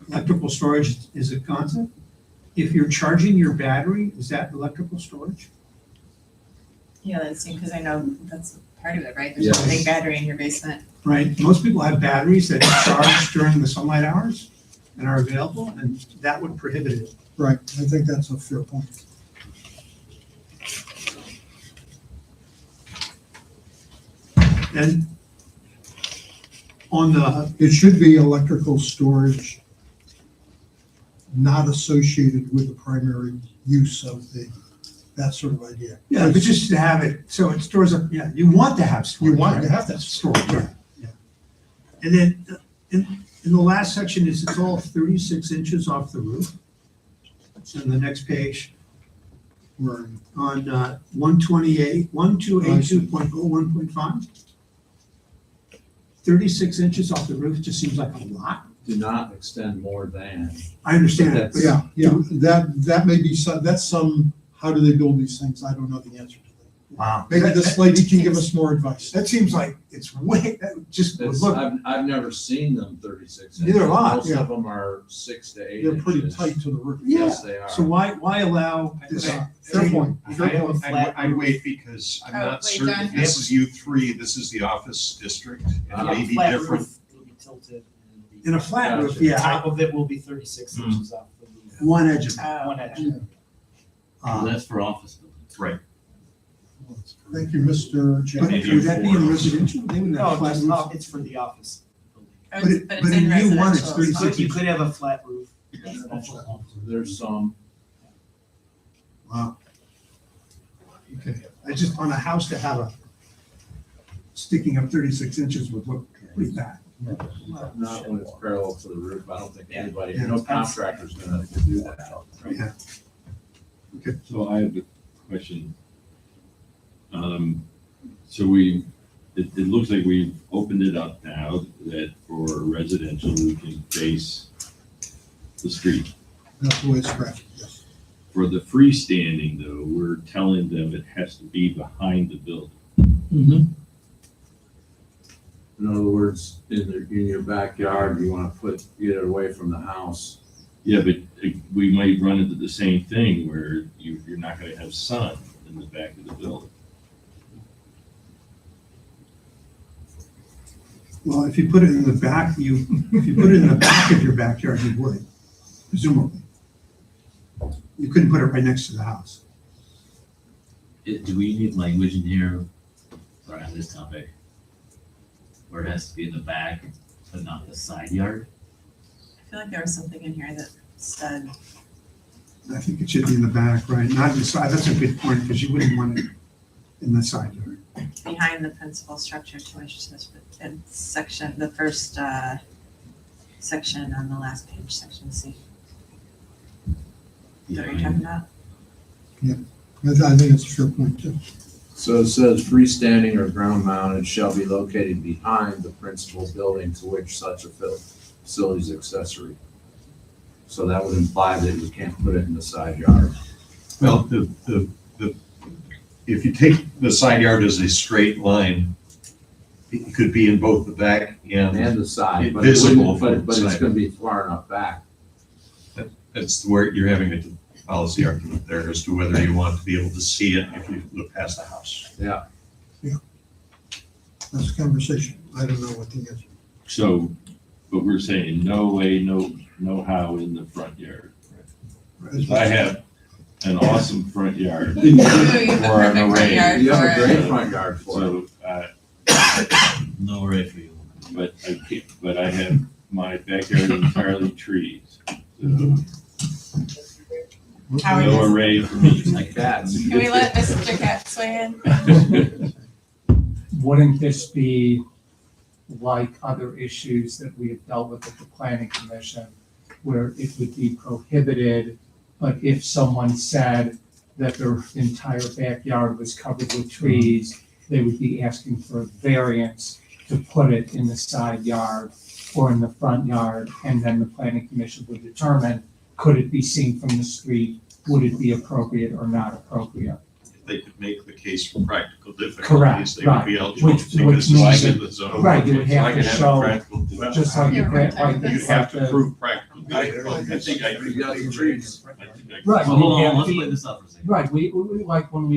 Electrical storage is a concept. If you're charging your battery, is that electrical storage? Yeah, that's because I know that's part of it, right? There's Yes. a big battery in your basement. Right, most people have batteries that charge during the sunlight hours and are available, and that would prohibit it. Right, I think that's a fair point. And on the, It should be electrical storage not associated with the primary use of that sort of idea. yeah, but just to have it, so it stores up, yeah, you want to have storage. You want to right? have that Storage, yeah, yeah. And then in the last section is it's all 36 inches off the roof. It's in the next page Right. on 1282.01.5. 36 inches off the roof just seems like a lot. Do not extend more than. I understand it, but Yeah, that may be that's some, how do they build these things? I don't know the answer to that. wow. Maybe this lady can give us more advice. That seems like it's way, that just It's, look, I've never seen them 36 inches. Neither have I, Most yeah. of them are 6 to 8 They're inches. pretty tight to the roof. Yes, they are. so why allow this? Fair point. I'd wait because I'm Oh, not wait, certain, John. this is U3, this is the office district, and it may be Flat different. roof, it'll be tilted. and it'll be- In a flat roof, Gotcha. yeah, Top of it will be 36 inches off the roof. one edge of it. Oh, One edge. Uh, That's for office buildings. Right. Thank you, Mr. But James. would that be in residential? They wouldn't have No, flat just, roofs. it's for the office. But But it's, but it's in in U1, it's residential. 36 You could have a flat roof. There's some, Wow. Okay, I just, on a house to have a sticking up 36 inches would look pretty bad. not when it's parallel to the roof, I don't think anybody, Yeah. no contractor's gonna do that. Yeah. So I have a question. It looks like we've opened it up now that for residential, we can face the street. That's the way it's crafted, yes. For the freestanding though, we're telling them it has to be behind the building. In other words, in your backyard, you wanna get it away from the house. Yeah, but we might run into the same thing where you're not gonna have sun in the back of the building. Well, if you put it in the back, if you put it in the back of your backyard, you would, presumably. You couldn't put it right next to the house. Do we need language in here, sorry, on this topic, where it has to be in the back, but not the side yard? I feel like there was something in here that said, I think it should be in the back, right? Not in the side. That's a good point, because you wouldn't want it in the side yard. behind the principal structure to which says, in section, the first, section on the last page, section C. Is that what you're talking about? I think it's a fair point too. So it says freestanding or ground mounted shall be located behind the principal building to which such a facility is accessory. So that would imply that you can't put it in the side yard. Well, if you take the side yard as a straight line, it could be in both the back and And the side, but Visible but from but the it's side. gonna be far enough back. that's where you're having a policy argument there as to whether you want to be able to see it if you look past the house. Yeah. That's a conversation. I don't know what the answer. So, but we're saying no way, no how in the front yard. is. I have an awesome front yard. You have For an perfect front array. yard You have for a it. great front yard for it. So, No array for you. but I have my backyard entirely trees. So, How are no you? array for me. Like cats. Can we let Mr. Cat sway in? Wouldn't this be like other issues that we have dealt with at the planning commission, where it would be prohibited, but if someone said that their entire backyard was covered with trees, they would be asking for a variance to put it in the side yard or in the front yard, and then the planning commission would determine, could it be seen from the street, would it be appropriate or not appropriate? They could make the case for practical difficulties. Correct, They would be eligible Which- to which this is means in the zone. Right, you would So I have can to have show, practical difficulties. just like you Yeah, grant, like. You'd have to prove practical I difficulties. think I You could. got some trees. Right, Well, hold we on, have let's the- play this out for a second. Right, we, like, when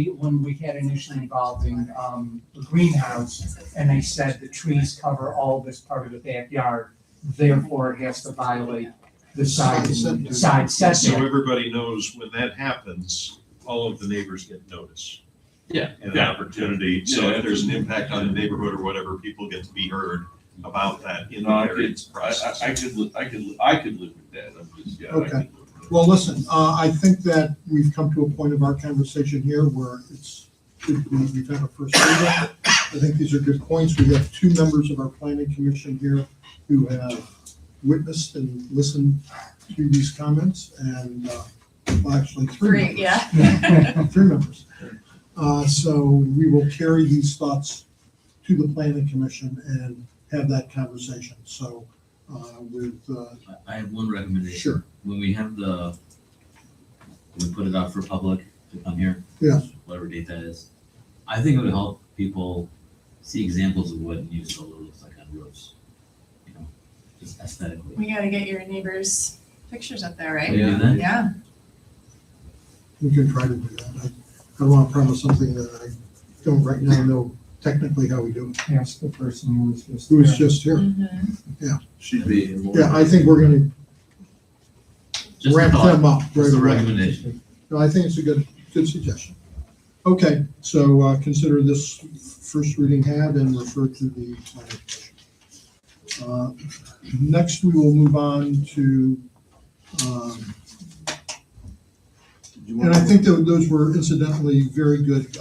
we had an issue involving, the greenhouse, and they said the trees cover all this part of the backyard, therefore it has to violate the side So setback. everybody knows when that happens, all of the neighbors get notice Yeah. and an opportunity. So Yeah, if there's an impact on the neighborhood or whatever, people get to be heard about that in the No, I variance could, process. I could live with that. I'm just, yeah. I Okay. could live with that. Well, listen, I think that we've come to a point of our conversation here where we've had a first reading. I think these are good points. We have two members of our planning commission here who have witnessed and listened to these comments, and, well, actually, three members. Yeah. Three members. So we will carry these thoughts to the planning commission and have that conversation. So, with, I have one recommendation. sure, When we have when we put it out for public to come here, yes, whatever date that is, I think it would help people see examples of what new solar looks like on roofs. You know, just aesthetically. We gotta get your neighbors' pictures up there, right? Can we do that? Yeah. we can try to do that. I don't want to promise something that I don't right now know technically how we do it. Ask the person who was just. Who was there. just here. Mm-hmm. Should be. in more- Yeah, I think we're gonna Just a ramp thought, them up right just a away. recommendation. No, I think it's a good suggestion. Okay, so consider this first reading had and refer to the planning commission. Next, we will move on to, and I think that those were incidentally very good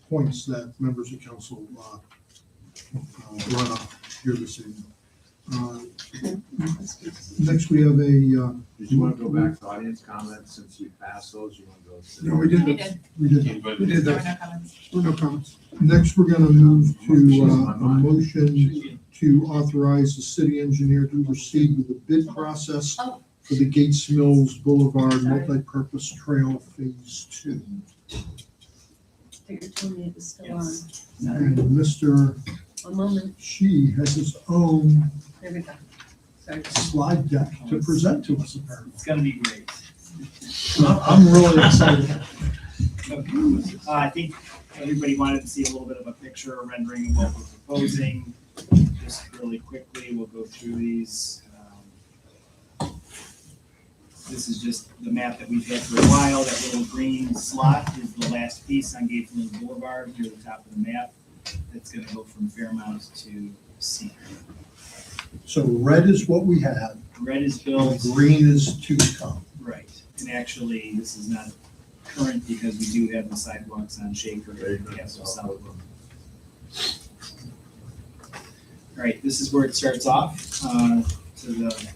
points that members of council brought up here this evening. Next, we have a. Did you want to go back to audience comments since we passed those? You want to go? to- No, we did. We did. We did. We did There were that. no comments. No comments. Next, we're gonna move to a motion to authorize the city engineer to proceed with the bid process for the Gates Mills Boulevard multipurpose trail phase 2. You're telling me it was still on. And Mr. One moment. Shi has his own There we go. Sorry. slide deck to present to us apparently. It's gonna be great. I'm really excited. I think everybody wanted to see a little bit of a picture or rendering of what we're proposing. Just really quickly, we'll go through these. This is just the map that we've had for a while. That little green slot is the last piece on Gates Mills Boulevard, near the top of the map. That's gonna go from Fairmount to Cedar. So red is what we have, Red is built. green is to come. Right, and actually, this is not current because we do have the sidewalks on Shaker, we have some south. All right, this is where it starts off. To the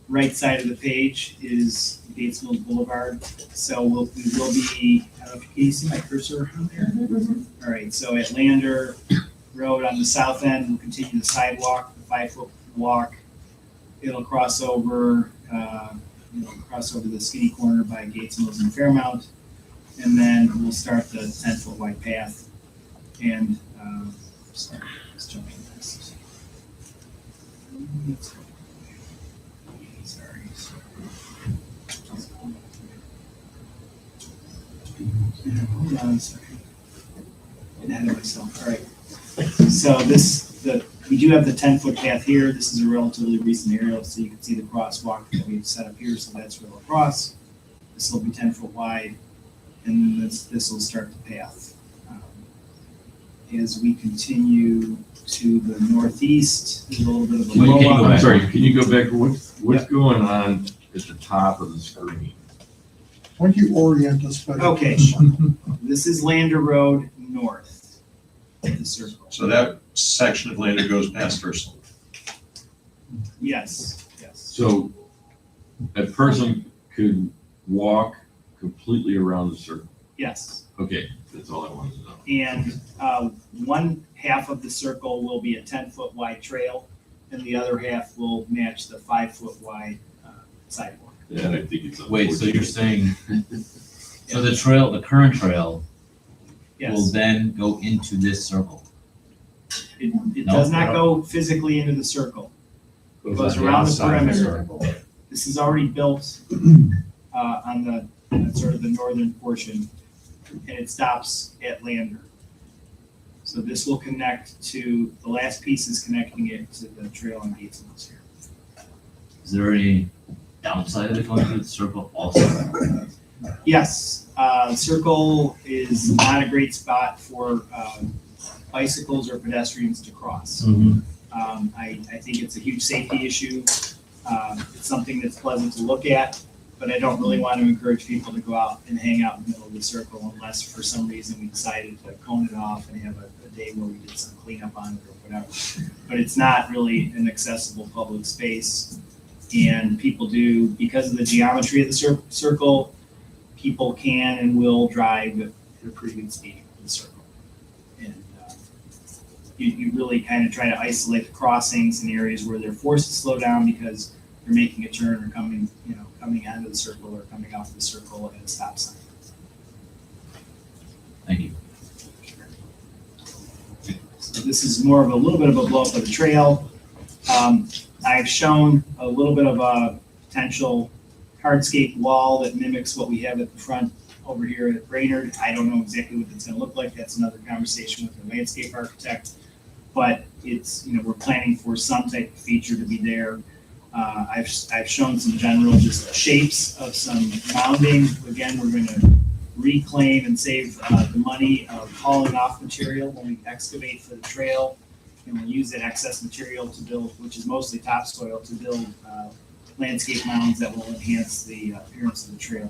right side of the page is Gates Mills Boulevard. So we will be, I don't know, can you see my cursor on there? All right, so at Lander Road on the south end, we'll continue the sidewalk, the 5-foot walk. It'll cross over, cross over the skinny corner by Gates Mills and Fairmount. And then we'll start the 10-foot wide path. And, sorry, let's jump in this. Sorry. Hold on a second. Getting ahead of myself, all right. So we do have the 10-foot path here. This is a relatively recent aerial, so you can see the crosswalk that we've set up here, so that's where it'll cross. This will be 10-foot wide, and this will start the path. As we continue to the northeast, there's a little bit of a Can you blow I'm up. sorry, can you go back, what's going on at the top of the screen? Why don't you orient us better? Okay. This is Lander Road north of the circle. So that section of land that goes past Ursula. Yes. So a person could walk completely around the circle? Yes. Okay, that's all I wanted to know. And one half of the circle will be a 10-foot wide trail, and the other half will match the 5-foot wide sidewalk. Yeah, I think it's. Wait, so you're saying, so the trail, the current trail will Yes. then go into this circle? It No, does not no. go physically into the circle. It goes on the around the outside of the perimeter. circle. This is already built on sort of the northern portion, and it stops at Lander. So this will connect to, the last piece is connecting it to the trail on Gates Mills here. Is there any downside of it going through the circle also? Yes, circle is not a great spot for bicycles or pedestrians to cross. I think it's a huge safety issue. It's something that's pleasant to look at, but I don't really want to encourage people to go out and hang out in the middle of the circle unless for some reason we decided to cone it off and have a day where we did some cleanup on it or whatever. But it's not really an accessible public space. And people do, because of the geometry of the circle, people can and will drive at a pretty good speed in the circle. And you really kind of try to isolate the crossings in areas where they're forced to slow down because they're making a turn or coming out of the circle or coming off the circle at a stop sign. Thank you. So this is more of a little bit of a blow up of the trail. I've shown a little bit of a potential hardscape wall that mimics what we have at the front over here at Brainerd. I don't know exactly what it's gonna look like. That's another conversation with the landscape architect. But it's, we're planning for some type of feature to be there. I've shown some general just shapes of some mounding. Again, we're gonna reclaim and save the money of hauling off material when we excavate for the trail. And we'll use that excess material to build, which is mostly topsoil, to build landscape mounds that will enhance the appearance of the trail.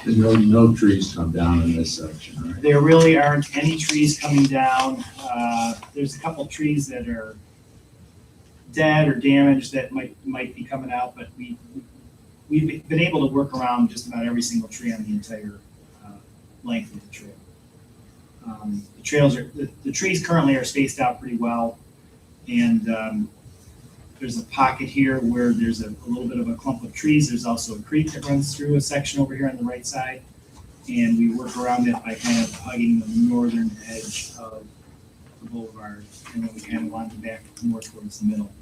And no trees come down in this section, right? There really aren't any trees coming down. There's a couple trees that are dead or damaged that might be coming out, but we've been able to work around just about every single tree on the entire length of the trail. The trees currently are spaced out pretty well, and there's a pocket here where there's a little bit of a clump of trees. There's also a creek that runs through a section over here on the right side, and we work around it by kind of hugging the northern edge of the boulevard, and then we kind of wander back more towards the middle.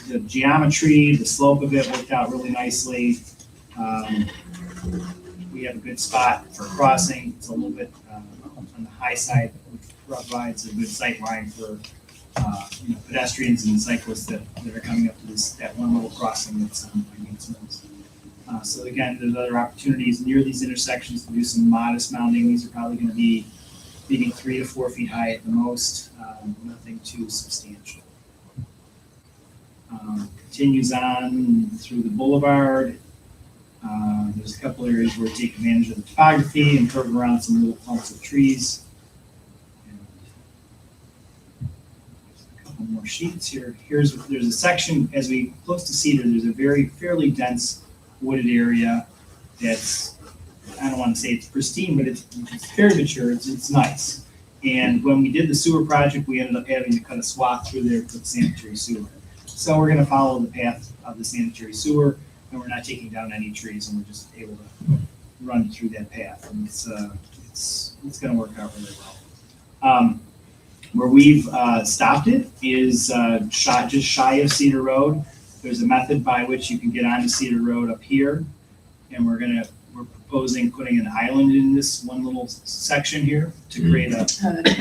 The geometry, the slope of it worked out really nicely. We have a good spot for crossing. It's a little bit on the high side, which provides a good sight line for pedestrians and cyclists that are coming up to that one little crossing that's on Gates Mills. So again, there's other opportunities near these intersections to do some modest mounding. These are probably going to be maybe 3 to 4 feet high at the most, nothing too substantial. Continues on through the boulevard. There's a couple areas where we take advantage of the topography and curve around some little clumps of trees. And a couple more sheets here. There's a section as we close to Cedar. There's a fairly dense wooded area that's, I don't want to say it's pristine, but it's very mature. It's nice. And when we did the sewer project, we ended up having to cut a swath through there to the sanitary sewer. So we're going to follow the path of the sanitary sewer, and we're not taking down any trees, and we're just able to run through that path. And it's going to work out really well. Where we've stopped it is just shy of Cedar Road. There's a method by which you can get onto Cedar Road up here, and we're proposing putting an island in this one little section here to create a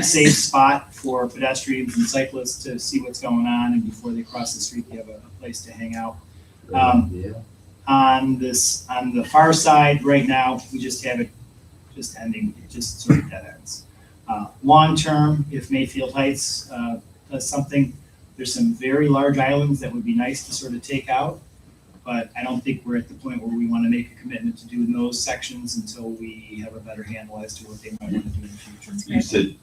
safe spot for pedestrians and cyclists to see what's going on, and before they cross the street, they have a place to hang out. On the far side right now, we just have it just ending, just sort of dead ends. Long term, if Mayfield Heights does something, there's some very large islands that would be nice to sort of take out, but I don't think we're at the point where we want to make a commitment to do those sections until we have a better handle as to what they might want to do in the future. You said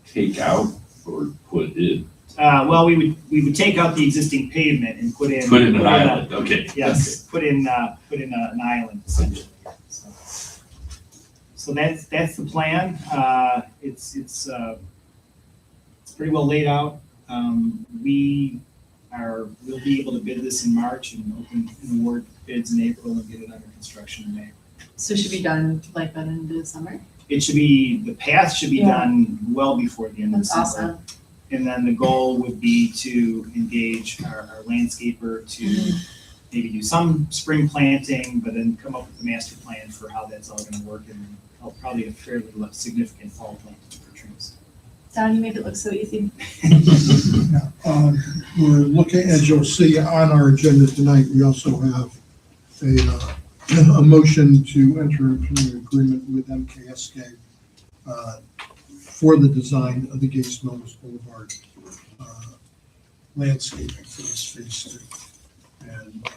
take out or put in? Well, we would take out the existing pavement and put in an island, okay. Yes, put in an island essentially. So that's the plan. It's pretty well laid out. We'll be able to bid this in March and open and award bids in April and get it under construction in May. So it should be done like by the end of the summer? The path should be done well before the end of the That's summer. awesome. And then the goal would be to engage our landscaper to maybe do some spring planting, but then come up with a master plan for how that's all gonna work, and probably a fairly significant fall planting for trees. Don, you made it look so easy. We're looking, as you'll see on our agenda tonight, we also have a motion to enter into an agreement with MKSK for the design of the Gates Mills Boulevard landscaping for this phase 2. And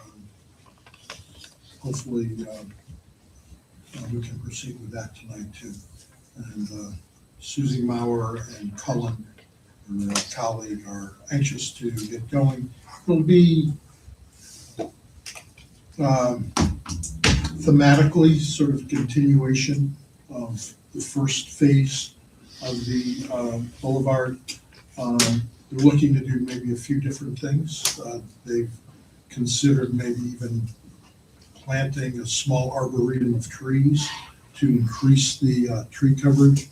hopefully we can proceed with that tonight too. And Susie Maurer and Cullen, her colleague, are anxious to get going. It'll be thematically sort of continuation of the first phase of the boulevard. They're looking to do maybe a few different things. They've considered maybe even planting a small arboretum of trees to increase the tree coverage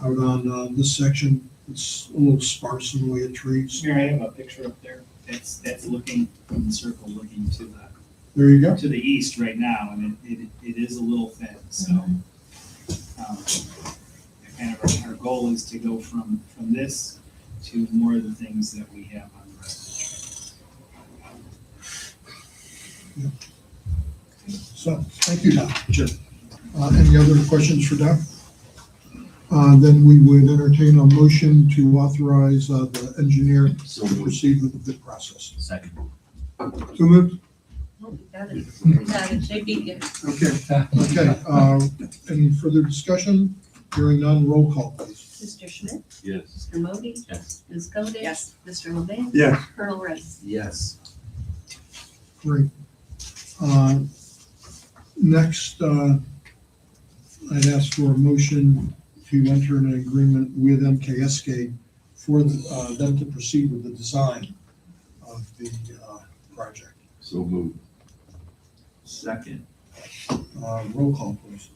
out on this section. It's a little sparse in the way of trees. Here, I have a picture up there. That's looking from the circle, looking to There you go. the east right now, and it is a little thin. So, kind of our goal is to go from this to more of the things that we have on the rest of the trail. So, thank you, Don. Sure. Any other questions for Don? Then we would entertain a motion to authorize the engineer So to proceed with the bid process. Second. So moved. Oh, you got it. You got it. They beat you. Okay. Okay, any further discussion? Hearing none, roll call, please. Mr. Schmidt, Yes. Mr. Moody, Yes. Ms. Godek. Yes. Mr. Lemay, Yes. Colonel Rice. Yes. Great. Next, I'd ask for a motion to enter an agreement with MKSK for them to proceed with the design of the project. So moved. Second. Roll call, please.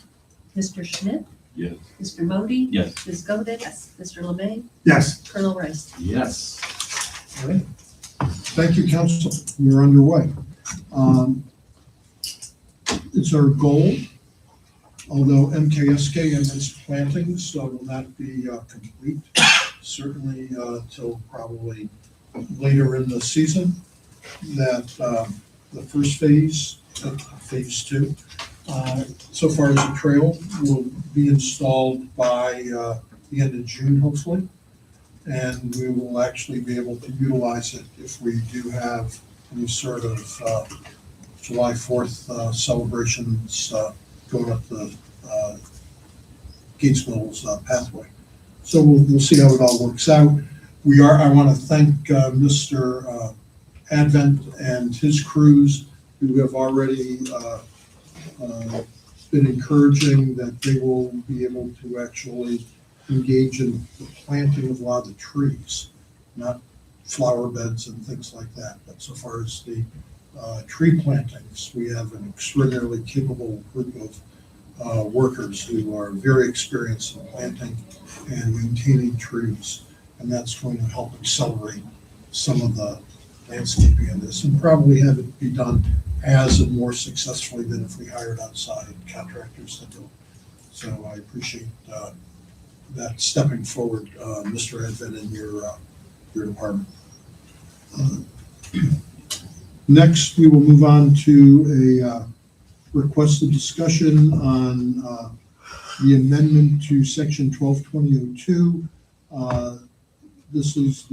Mr. Schmidt, Yes. Mr. Moody, Yes. Ms. Godek. Mr. Lemay, Yes. Colonel Rice. Yes. All right. Thank you, council. We're underway. It's our goal, although MKSK and its plantings will not be complete, certainly till probably later in the season, that the first phase, phase two, so far as the trail, will be installed by the end of June, hopefully. And we will actually be able to utilize it if we do have any sort of July 4th celebrations going up the Gates Mills pathway. So we'll see how it all works out. I want to thank Mr. Advent and his crews who have already been encouraging that they will be able to actually engage in the planting of a lot of the trees, not flower beds and things like that. But so far as the tree plantings, we have an extraordinarily capable group of workers who are very experienced in planting and maintaining trees. And that's going to help accelerate some of the landscaping in this and probably have it be done as and more successfully than if we hired outside contractors to do it. So I appreciate that stepping forward, Mr. Advent, in your department. Next, we will move on to a requested discussion on the amendment to section 122002. This is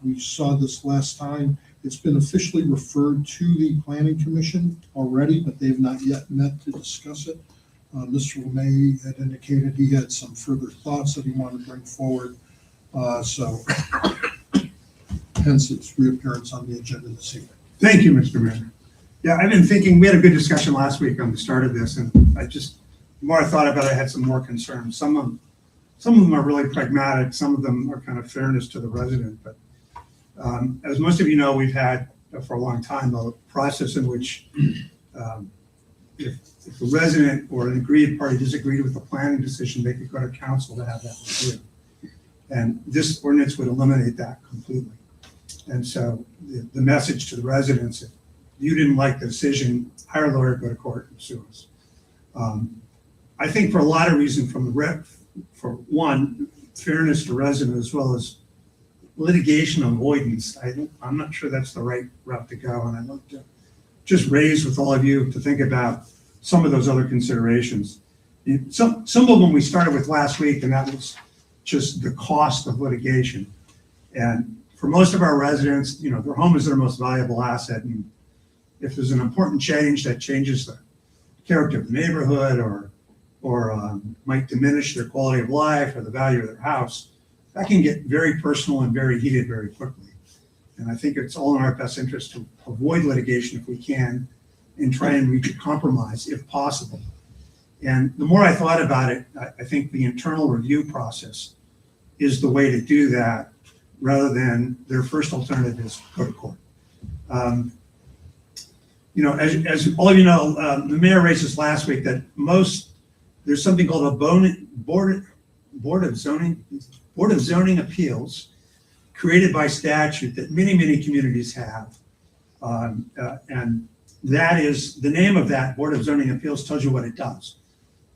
we saw this last time. It's been officially referred to the Planning Commission already, but they've not yet met to discuss it. Mr. LeMay had indicated he had some further thoughts that he wanted to bring forward. So hence its reappearance on the agenda this evening. Thank you, Mr. Mayor. Yeah, I've been thinking, we had a good discussion last week on the start of this, and the more I thought about it, I had some more concerns. Some of them are really pragmatic, some of them are kind of fairness to the resident, but as most of you know, we've had for a long time a process in which if a resident or an aggrieved party disagreed with the planning decision, they could go to council to have that reviewed. And this ordinance would eliminate that completely. And so the message to the residents, if you didn't like the decision, hire a lawyer, go to court and sue us. I think for a lot of reasons, for one, fairness to residents as well as litigation avoidance, I'm not sure that's the right route to go. And I'd like to just raise with all of you to think about some of those other considerations. Some of them we started with last week, and that was just the cost of litigation. And for most of our residents, their home is their most valuable asset. And if there's an important change that changes the character of the neighborhood or might diminish their quality of life or the value of their house, that can get very personal and very heated very quickly. And I think it's all in our best interest to avoid litigation if we can and try and reach a compromise if possible. And the more I thought about it, I think the internal review process is the way to do that rather than their first alternative is go to court. As all of you know, the mayor raised this last week that there's something called a board of zoning appeals created by statute that many communities have. And that is, the name of that Board of Zoning Appeals tells you what it does.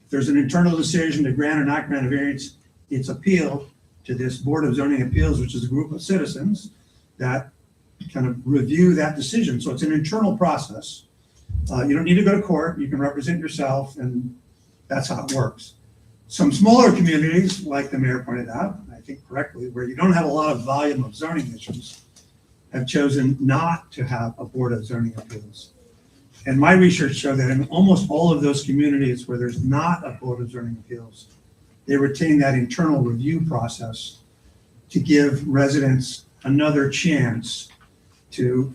If there's an internal decision to grant or not grant a variance, it's appealed to this Board of Zoning Appeals, which is a group of citizens that kind of review that decision. So it's an internal process. You don't need to go to court, you can represent yourself, and that's how it works. Some smaller communities, like the mayor pointed out, I think correctly, where you don't have a lot of volume of zoning issues, have chosen not to have a board of zoning appeals. And my research showed that in almost all of those communities where there's not a board of zoning appeals, they retain that internal review process to give residents another chance to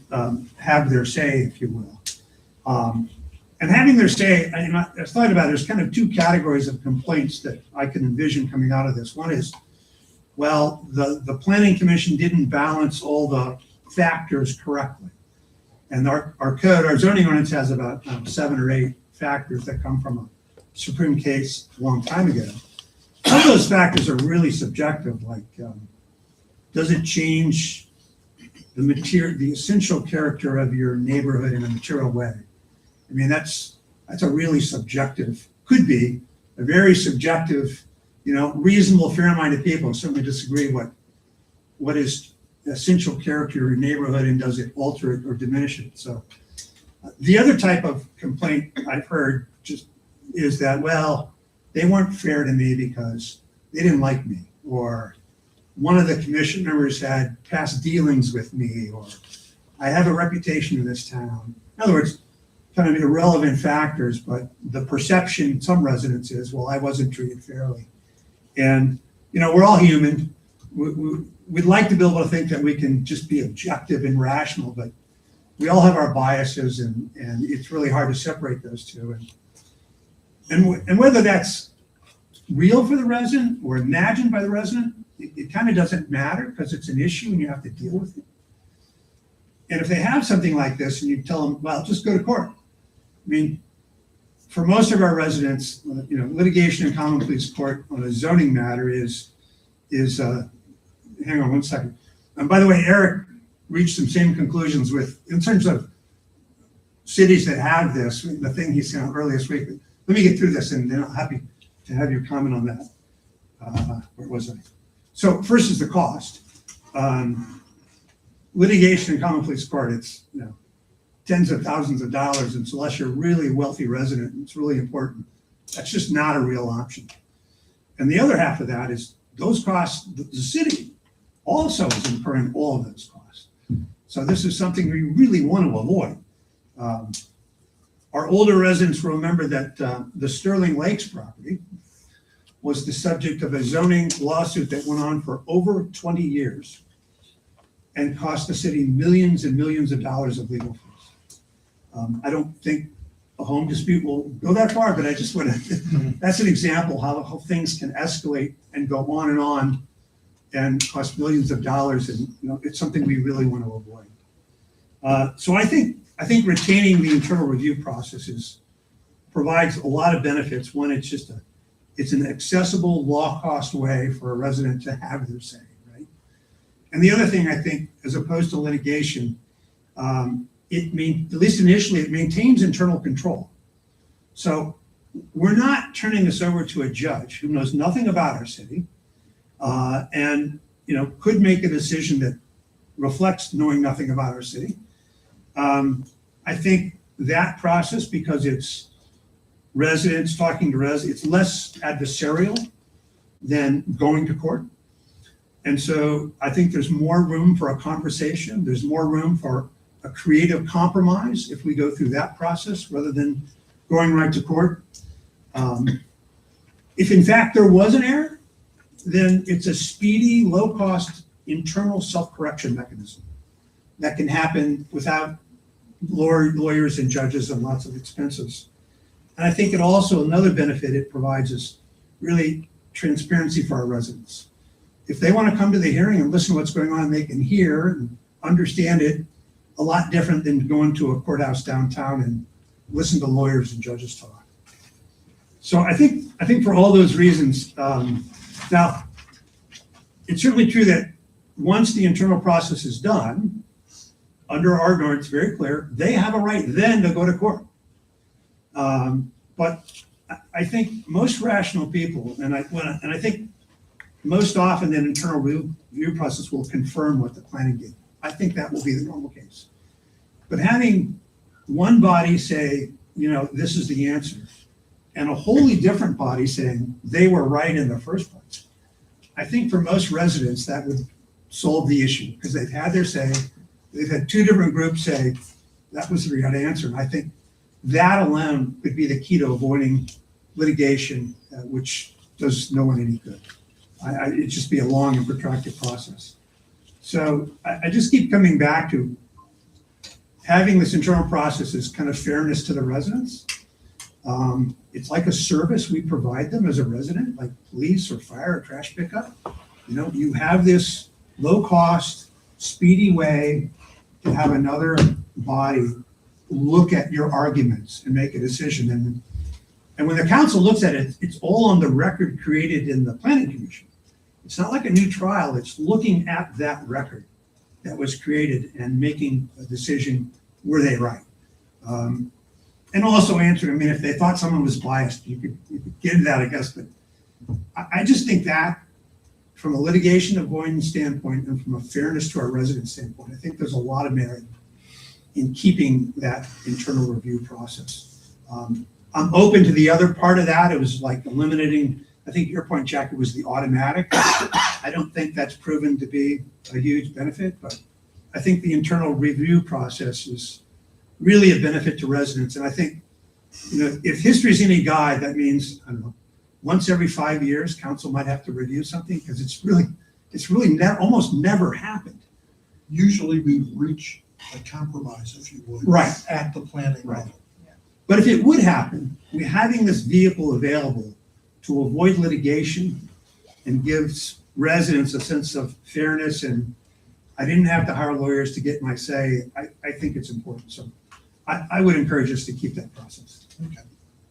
have their say, if you will. And having their say, I thought about it, there's kind of two categories of complaints that I can envision coming out of this. One is, well, the planning commission didn't balance all the factors correctly. And our code, our zoning ordinance has about 7 or 8 factors that come from a Supreme case a long time ago. Some of those factors are really subjective, like does it change the essential character of your neighborhood in a material way? I mean, that's a really subjective, could be a very subjective, reasonable, fair-minded people certainly disagree what is essential character of your neighborhood and does it alter it or diminish it. So the other type of complaint I've heard just is that, well, they weren't fair to me because they didn't like me, or one of the commission members had past dealings with me, or I have a reputation in this town. In other words, kind of irrelevant factors, but the perception some residents is, well, I wasn't treated fairly. And, we're all human. We'd like to be able to think that we can just be objective and rational, but we all have our biases, and it's really hard to separate those two. And whether that's real for the resident or imagined by the resident, it kind of doesn't matter because it's an issue and you have to deal with it. And if they have something like this and you tell them, well, just go to court. I mean, for most of our residents, litigation in common pleas court on a zoning matter is hang on one second. And by the way, Eric reached some same conclusions in terms of cities that have this, the thing he sent out earlier this week. Let me get through this and then I'm happy to have your comment on that. Where was I? So first is the cost. Litigation in common pleas court, it's tens of thousands of dollars, and so unless you're a really wealthy resident, it's really important. That's just not a real option. And the other half of that is those costs, the city also is incurring all of those costs. So this is something we really want to avoid. Our older residents will remember that the Sterling Lakes property was the subject of a zoning lawsuit that went on for over 20 years and cost the city millions and millions of dollars of legal fees. I don't think a home dispute will go that far, but I just want to, that's an example how things can escalate and go on and cost millions of dollars, and it's something we really want to avoid. So I think retaining the internal review processes provides a lot of benefits. One, it's an accessible, low-cost way for a resident to have their say, right? And the other thing I think, as opposed to litigation, at least initially, it maintains internal control. So we're not turning this over to a judge who knows nothing about our city, and could make a decision that reflects knowing nothing about our city. I think that process, because it's residents talking to residents, it's less adversarial than going to court. And so I think there's more room for a conversation. There's more room for a creative compromise if we go through that process rather than going right to court. If in fact there was an error, then it's a speedy, low-cost internal self-correction mechanism that can happen without lawyers and judges and lots of expenses. And I think it also, another benefit it provides is really transparency for our residents. If they want to come to the hearing and listen to what's going on, they can hear and understand it a lot different than going to a courthouse downtown and listen to lawyers and judges talk. So I think for all those reasons, now, it's certainly true that once the internal process is done, under our guard, it's very clear, they have a right then to go to court. But I think most rational people, and I think most often that internal review process will confirm what the planning did. I think that will be the normal case. But having one body say, this is the answer, and a wholly different body saying they were right in the first place. I think for most residents, that would solve the issue, because they've had their say, they've had two different groups say, that was the right answer. And I think that alone would be the key to avoiding litigation, which does no one any good. It'd just be a long and protracted process. So I just keep coming back to having this internal process is kind of fairness to the residents. It's like a service we provide them as a resident, like police or fire or trash pickup. You have this low-cost, speedy way to have another body look at your arguments and make a decision. And when the council looks at it, it's all on the record created in the planning commission. It's not like a new trial. It's looking at that record that was created and making a decision, were they right? And also answering, if they thought someone was biased, you could get into that, I guess, but I just think that from a litigation avoidance standpoint and from a fairness to our resident standpoint, I think there's a lot of merit in keeping that internal review process. I'm open to the other part of that. It was like eliminating, I think your point, Jack, it was the automatic. I don't think that's proven to be a huge benefit, but I think the internal review process is really a benefit to residents. And I think, if history is any guide, that means, I don't know, once every 5 years, council might have to review something, because it's really almost never happened. Usually we reach a compromise, if you would. Right. At the planning Right. level. But if it would happen, we're having this vehicle available to avoid litigation and gives residents a sense of fairness, and I didn't have to hire lawyers to get my say. I think it's important. So I would encourage us to keep that process. Okay,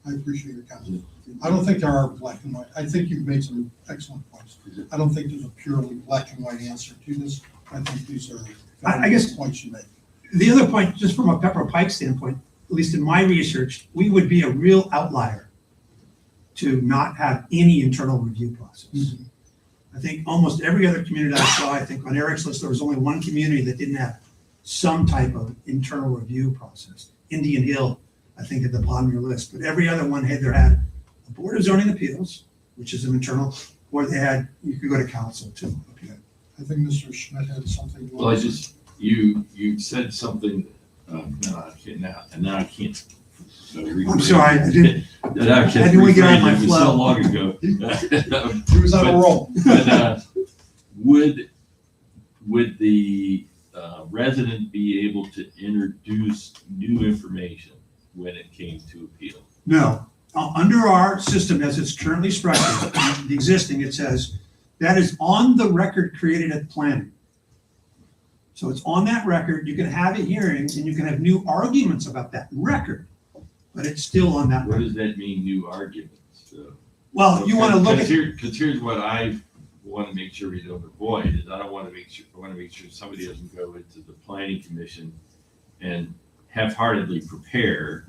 I appreciate your comment. I don't think there are black and white. I think you've made some excellent points. I don't think there's a purely black and white answer to this. I think these are I guess points you make. The other point, just from a Pepper Pike standpoint, at least in my research, we would be a real outlier to not have any internal review process. Mhm. I think almost every other community I saw, I think on Eric's list, there was only one community that didn't have some type of internal review process. Indian Hill, I think, at the bottom of your list, but every other one either had a Board of Zoning Appeals, which is an internal, or you could go to council to appeal. I think Mr. Schmidt had something. Well, you said something, now I can't. I'm sorry, I didn't. I can't didn't we get on my refrain, it was flow? so long ago. He was on a roll. But would the resident be able to introduce new information when it came to appeal? No, under our system as it's currently structured, the existing, it says, that is on the record created at planning. So it's on that record, you can have a hearing and you can have new arguments about that record, but it's still on that What record. does that mean, new arguments? Well, you wanna look at, Because here's what I want to make sure we don't avoid, is I want to make sure somebody doesn't go into the planning commission and half-heartedly prepare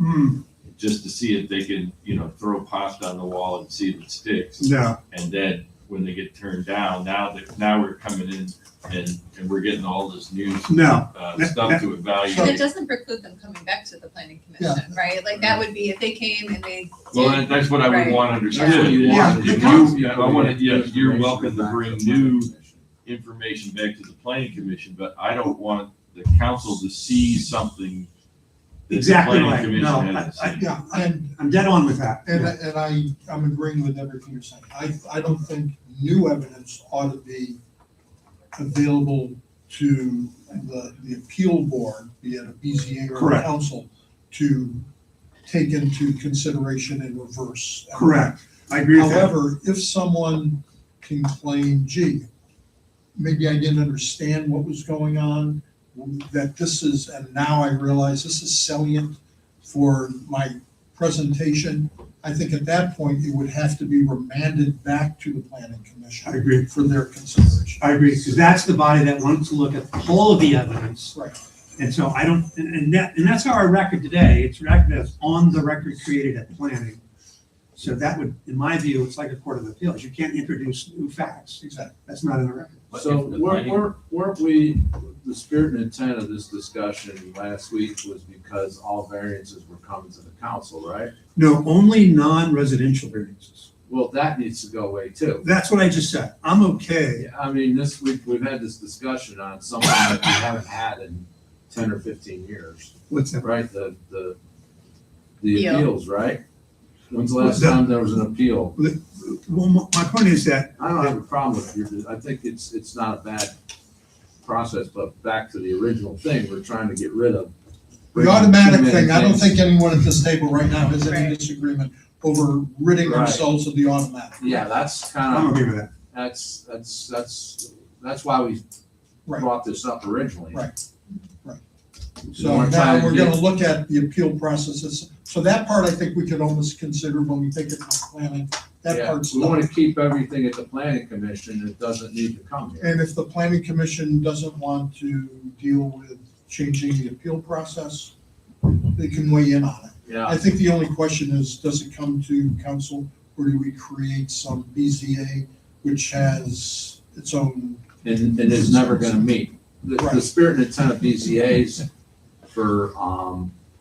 just to see if they can, throw pasta on the wall and see if it sticks. no, And then when they get turned down, now we're coming in and we're getting all this new no. stuff to And it evaluate. doesn't preclude them coming back to the planning commission, right? Like that would be if they came and they Well, that's what I would Right. want That's what understood. you Yeah. want. I want to, you're welcome to bring new information back to the planning commission, but I don't want the council to see something that the Exactly planning right. commission No, hasn't seen. Yeah, and I'm dead on with that. I'm agreeing with everything you're saying. I don't think new evidence ought to be available to the appeal board, be it a BZA or a Correct. council, to take into consideration and reverse. Correct, I agree with that. However, if someone can claim, gee, maybe I didn't understand what was going on, that this is, and now I realize this is salient for my presentation, I think at that point, it would have to be remanded back to the planning commission. I agree. For their consideration. I agree, because that's the body that wants to look at the whole of the evidence. Right. And so I don't, and that's our record today. It's record that's on the record created at planning. So that would, in my view, it's like a court of appeals. You can't introduce new facts. Exactly. That's not in the record. But So if the planning- weren't we, the spirit and intent of this discussion last week was because all variances were coming to the council, right? No, only non-residential variances. Well, that needs to go away too. That's what I just said. I'm okay. I mean, this week, we've had this discussion on something that we haven't had in 10 or 15 years, What's that? right? The Appeal. appeals, right? When's the last time there was an appeal? Well, my point is that, I don't have a problem with your, I think it's not a bad process, but back to the original thing, we're trying to get rid of. The automatic Too many thing, I don't things. think anyone at this table right now has any Right. disagreement over ridding Right. themselves of the automatic. Yeah, that's I'm kind of, okay with that. that's why we Right. brought this up originally. Right. We So weren't now trying to we're get- gonna look at the appeal processes. So that part I think we could almost consider when we think it's planning. That Yeah, part's we done. want to keep everything at the planning commission, it doesn't need to come here. And if the planning commission doesn't want to deal with changing the appeal process, they can weigh in on it. Yeah, I think the only question is, does it come to council or do we create some BZA which has its own? and it's never gonna meet. The Right. spirit and intent of BZA's for,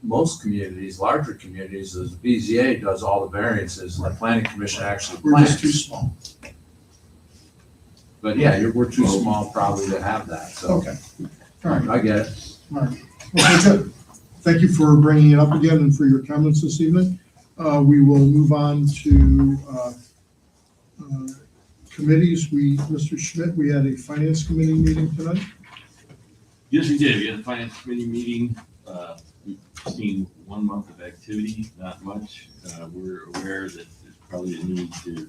most communities, larger communities, is BZA does all the variances, and the planning commission actually We're just too plans. small. But yeah, we're too small probably to have that, so Okay, all right, I get it. all right. Okay, good. Thank you for bringing it up again and for your comments this evening. We will move on to committees. Mr. Schmidt, we had a finance committee meeting tonight. Yes, we did. We had a finance committee meeting. We've seen 1 month of activity, not much. We're aware that there's probably a need to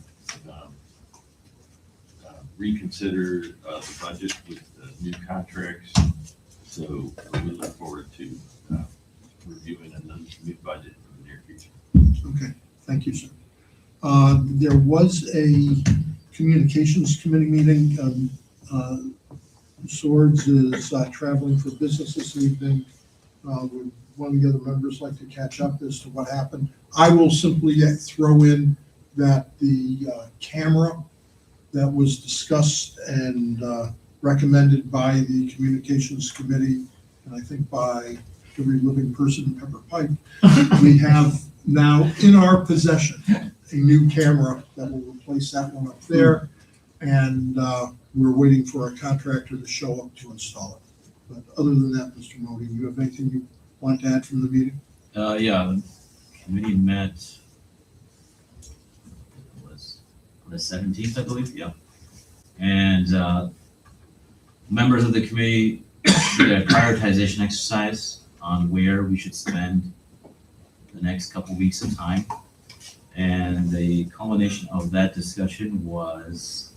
reconsider the budget with new contracts. So we look forward to reviewing a new budget in the near future. Okay, thank you, sir. There was a communications committee meeting. Swords is traveling for business this evening. Would one of the other members like to catch up as to what happened? I will simply throw in that the camera that was discussed and recommended by the communications committee, and I think by every living person in Pepper Pike, we have now in our possession a new camera that will replace that one up there. And we're waiting for a contractor to show up to install it. But other than that, Mr. Modi, you have anything you want to add from the meeting? Yeah, the committee met, was the 17th, I believe, yeah. And members of the committee did a prioritization exercise on where we should spend the next couple weeks of time. And the culmination of that discussion was,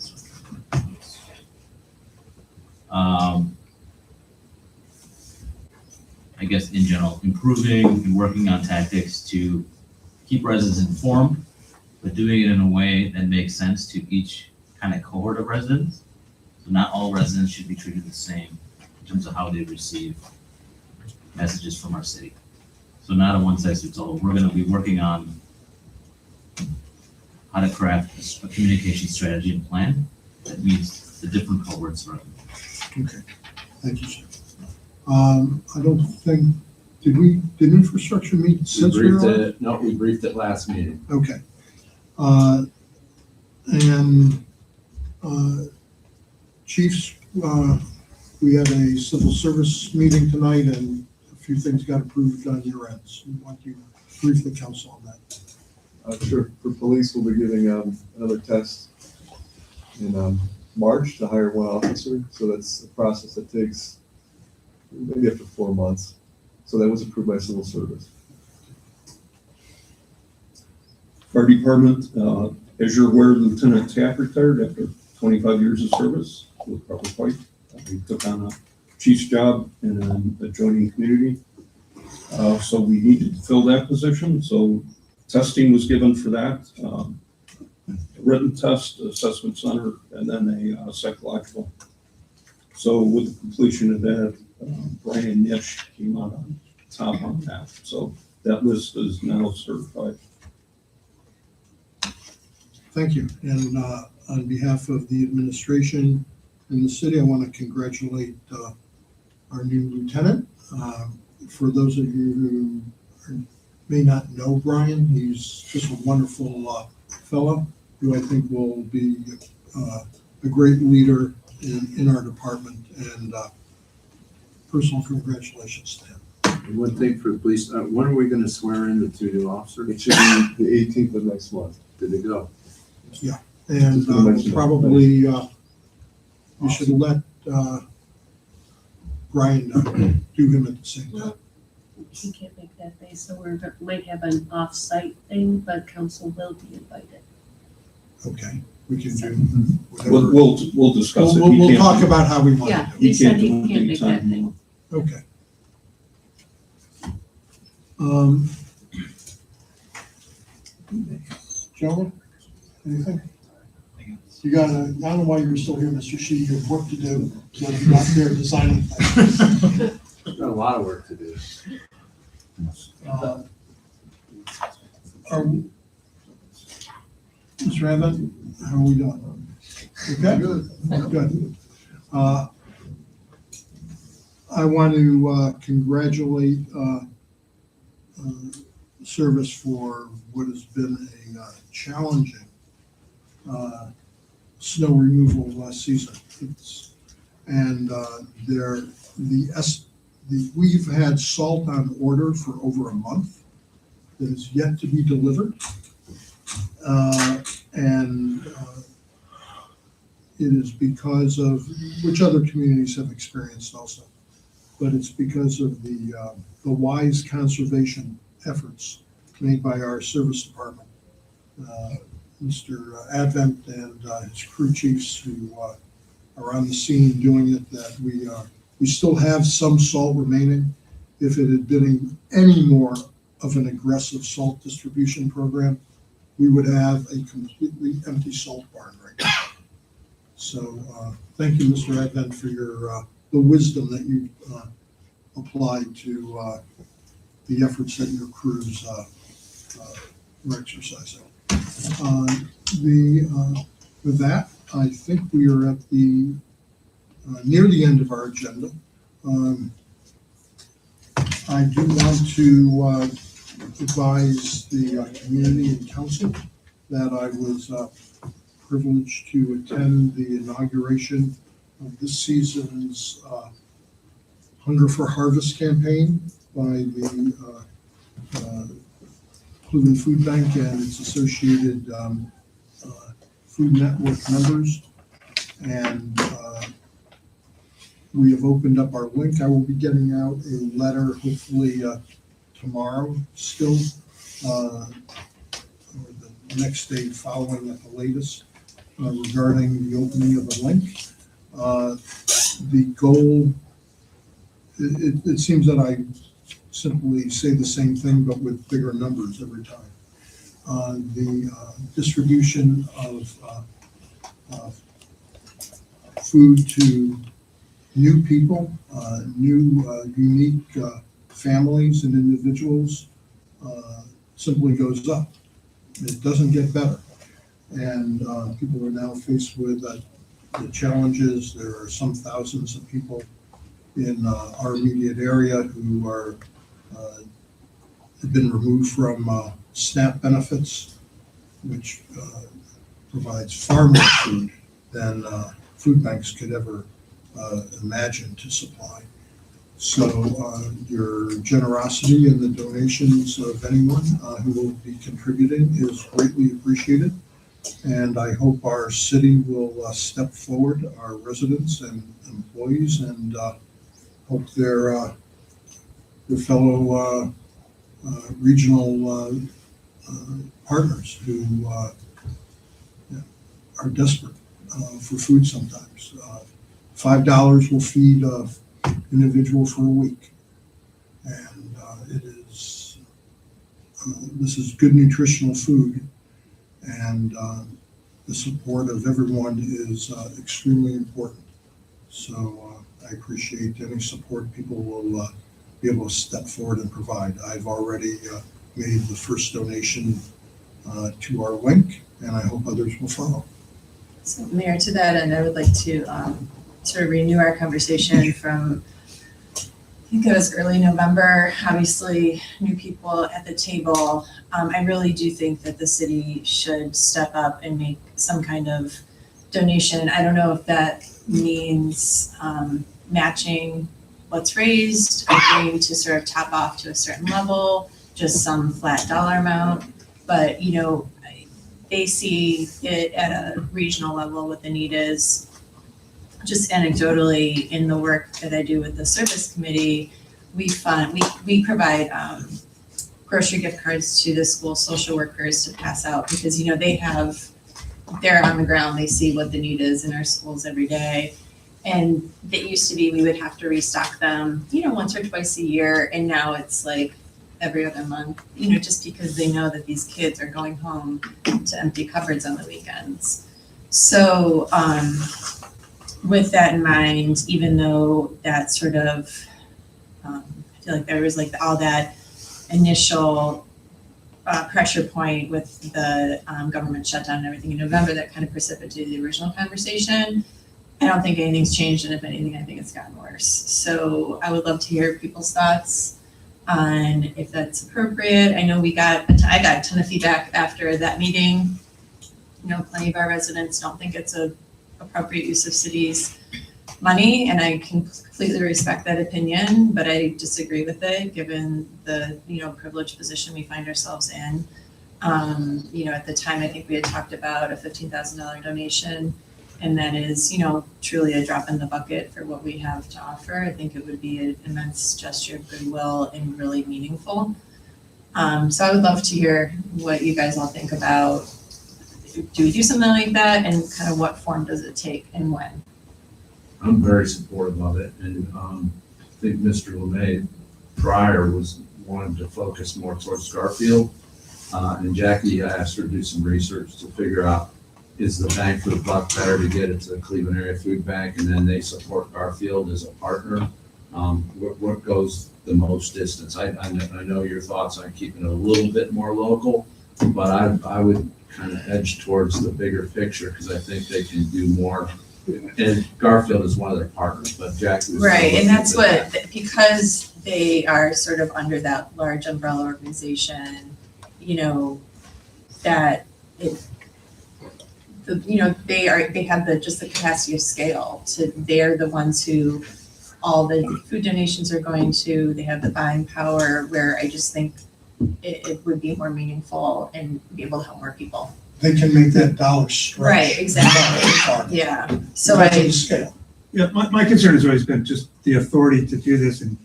I guess in general, improving and working on tactics to keep residents informed, but doing it in a way that makes sense to each kind of cohort of residents. So not all residents should be treated the same in terms of how they receive messages from our city. So not a one size fits all. We're gonna be working on how to craft a communication strategy and plan that meets the different cohorts of residents. Okay, thank you, sir. I don't think, did infrastructure meet We since we were briefed on? it, no, we briefed it last meeting. Okay. And chiefs, we had a civil service meeting tonight and a few things got approved on your ends. Why don't you brief the council on that? Sure. For police, we'll be giving another test in March to hire one officer. So that's a process that takes maybe up to 4 months. So that was approved by civil service. Fire department, as you're aware, Lieutenant Tapp retired after 25 years of service with Pepper Pike. He took on a chief's job in an adjoining community. So we needed to fill that position. So testing was given for that, written test, assessment center, and then a psychological. So with the completion of that, Brian Nish came out on top on that. So that list is now certified. Thank you. And on behalf of the administration and the city, I want to congratulate our new lieutenant. For those of you who may not know Brian, he's just a wonderful fellow who I think will be a great leader in our department, and personal congratulations to him. And one thing for the police, when are we gonna swear in the two new officers? It should be the 18th of next month. Good to go. And probably you should let Brian do him at the same time. He can't make that day, so might have an off-site thing, but council will be invited. Okay, we can do We'll, whatever. we'll discuss it. We'll talk about how we want Yeah, to do he said he do it can't make that anytime. thing. it. Okay. Gentlemen, anything? You got, I don't know why you're still here, Mr. Shi, you have work to do, so you're not there designing things. We've got a lot of work to do. Mr. Evan, how are we doing? Okay? Good. I want to congratulate service for what has been a challenging snow removal last season. We've had salt on order for over a month that is yet to be delivered. It is because of, which other communities have experienced also, but it's because of the wise conservation efforts made by our service department. Mr. Advent and his crew chiefs who are on the scene doing it, that we still have some salt remaining. If it had been any more of an aggressive salt distribution program, we would have a completely empty salt barn right now. So thank you, Mr. Advent, for your the wisdom that you applied to the efforts that your crews were exercising. With that, I think we are at the near the end of our agenda. I do want to advise the community and council that I was privileged to attend the inauguration of this season's Hunger for Harvest campaign by the Cleveland Food Bank and its associated Food Network members. And we have opened up our link. I will be getting out a letter hopefully tomorrow still, or the next day following at the latest, regarding the opening of the link. The goal, it seems that I simply say the same thing, but with bigger numbers every time. The distribution of food to new people, new unique families and individuals simply goes up. It doesn't get better. And people are now faced with the challenges. There are some thousands of people in our immediate area who are have been removed from SNAP benefits, which provides far more food than food banks could ever imagine to supply. So your generosity and the donations of anyone who will be contributing is greatly appreciated. And I hope our city will step forward, our residents and employees, and hope their fellow regional partners who are desperate for food sometimes. $5 will feed an individual for a week. And this is good nutritional food. And the support of everyone is extremely important. So I appreciate any support people will be able to step forward and provide. I've already made the first donation to our link, and I hope others will follow. So Mayor, to that end, I would like to sort of renew our conversation from, I think it was early November, obviously new people at the table. I really do think that the city should step up and make some kind of donation. I don't know if that means matching what's raised, agreeing to sort of top off to a certain level, just some flat dollar amount. But, you know, they see it at a regional level what the need is. Just anecdotally, in the work that I do with the service committee, we provide grocery gift cards to the school social workers to pass out because, you know, they're on the ground, they see what the need is in our schools every day. And it used to be we would have to restock them, you know, once or twice a year, and now it's like every other month, you know, just because they know that these kids are going home to empty cupboards on the weekends. So with that in mind, even though that sort of, I feel like there was like all that initial pressure point with the government shutdown and everything in November that kind of precipitated the original conversation. I don't think anything's changed, and if anything, I think it's gotten worse. So I would love to hear people's thoughts on if that's appropriate. I know I got a ton of feedback after that meeting. You know, plenty of our residents don't think it's a appropriate use of city's money, and I can completely respect that opinion, but I disagree with it given the, you know, privileged position we find ourselves in. You know, at the time, I think we had talked about a $15,000 donation, and that is, you know, truly a drop in the bucket for what we have to offer. I think it would be an immense gesture of goodwill and really meaningful. So I would love to hear what you guys all think about. Do we do something like that, and kind of what form does it take and when? I'm very supportive of it, and I think Mr. LeMay prior wanted to focus more towards Garfield. And Jackie asked her to do some research to figure out, is the bang for the buck better to get it to the Cleveland Area Food Bank and then they support Garfield as a partner? What goes the most distance? I know your thoughts on keeping it a little bit more local, but I would kind of edge towards the bigger picture because I think they can do more. And Garfield is one of their partners, but Jackie was right, and that's what, because they are sort of under that large umbrella organization, you know, that it, you know, they have just the capacity of scale to, they're the ones who all the food donations are going to, they have the buying power, where I just think it would be more meaningful and be able to help more people. They can make that dollar stretch. Right, exactly. Yeah, so That's the scale. Yeah, my concern has always been just the authority to do this and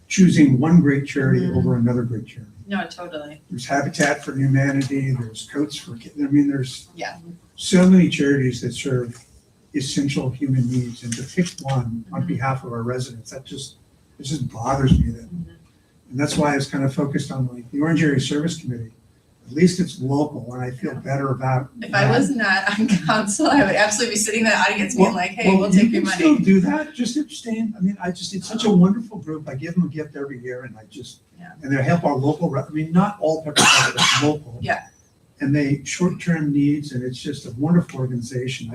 choosing one great charity over another great charity. No, totally. There's Habitat for Humanity, there's Coats for Kids, I mean, there's Yeah. so many charities that serve essential human needs, and to pick one on behalf of our residents, it just bothers me that. And that's why I was kind of focused on like the Orange Area Service Committee. At least it's local, and I feel better about. If I was not on council, I would absolutely be sitting in the audience being like, hey, we'll take your money. You can still do that, just abstain. I mean, it's such a wonderful group. I give them a gift every year, and and they help our local, I mean, not all pepper potatoes, but local. Yeah. And they short-term needs, and it's just a wonderful organization.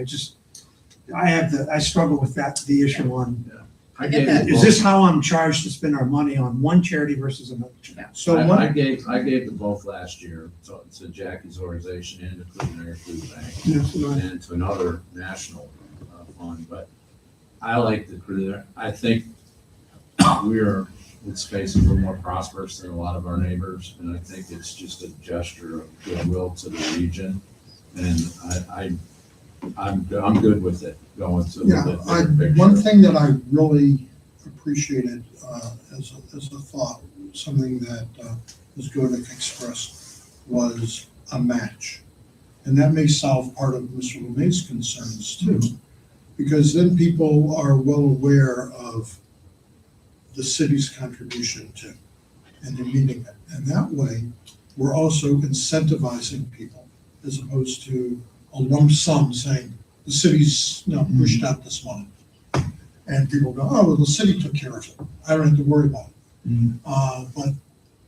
I struggle with the issue on, I get that. is this how I'm charged to spend our money on one charity versus another charity? So I gave them both last year to Jackie's organization and to Cleveland Area Food Bank and to another national fund. But I like I think let's face it, we're more prosperous than a lot of our neighbors, and I think it's just a gesture of goodwill to the region. And I'm good with it going to the bigger picture. One thing that I really appreciated as a thought, something that Ms. Godick expressed, was a match. And that may solve part of Mr. LeMay's concerns too, because then people are well aware of the city's contribution to, and they're meeting it. And that way, we're also incentivizing people as opposed to a lump sum saying the city's pushed out this money. And people go, oh, well, the city took care of it. I don't have to worry about it. But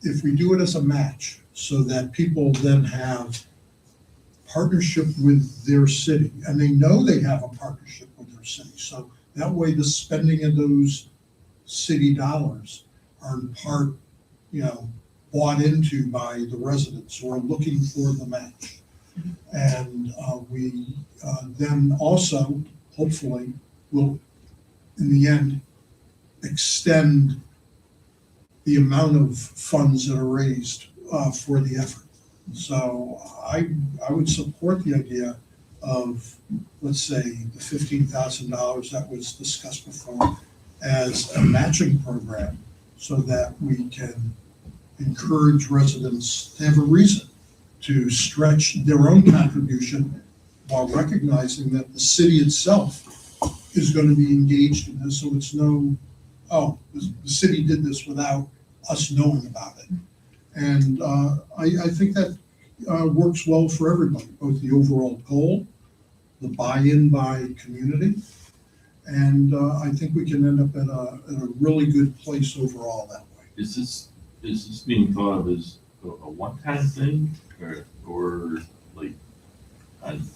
if we do it as a match so that people then have partnership with their city, and they know they have a partnership with their city. So that way the spending of those city dollars are in part, bought into by the residents who are looking for the match. And we then also, hopefully, will, in the end, extend the amount of funds that are raised for the effort. So I would support the idea of, let's say, the $15,000 that was discussed before as a matching program, so that we can encourage residents to have a reason to stretch their own contribution while recognizing that the city itself is going to be engaged in this. So it's no, oh, the city did this without us knowing about it. And I think that works well for everybody, both the overall goal, the buy-in by community, and I think we can end up in a really good place overall that way. Is this being thought of as a one-time thing or like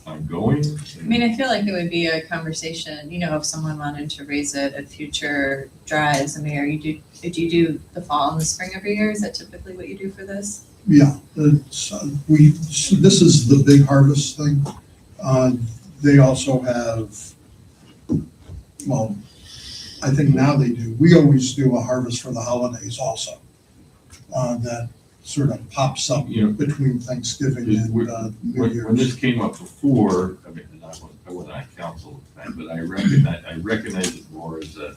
ongoing? I mean, I feel like it would be a conversation, if someone wanted to raise it at future drives. I mean, did you do the fall and the spring every year? Is that typically what you do for this? Yeah, so this is the big harvest thing. They also have, well, I think now they do. We always do a harvest for the holidays also. That sort of pops up between Thanksgiving and New Year's. When this came up before, I mean, I wasn't on council at the time, but I recognize it more as an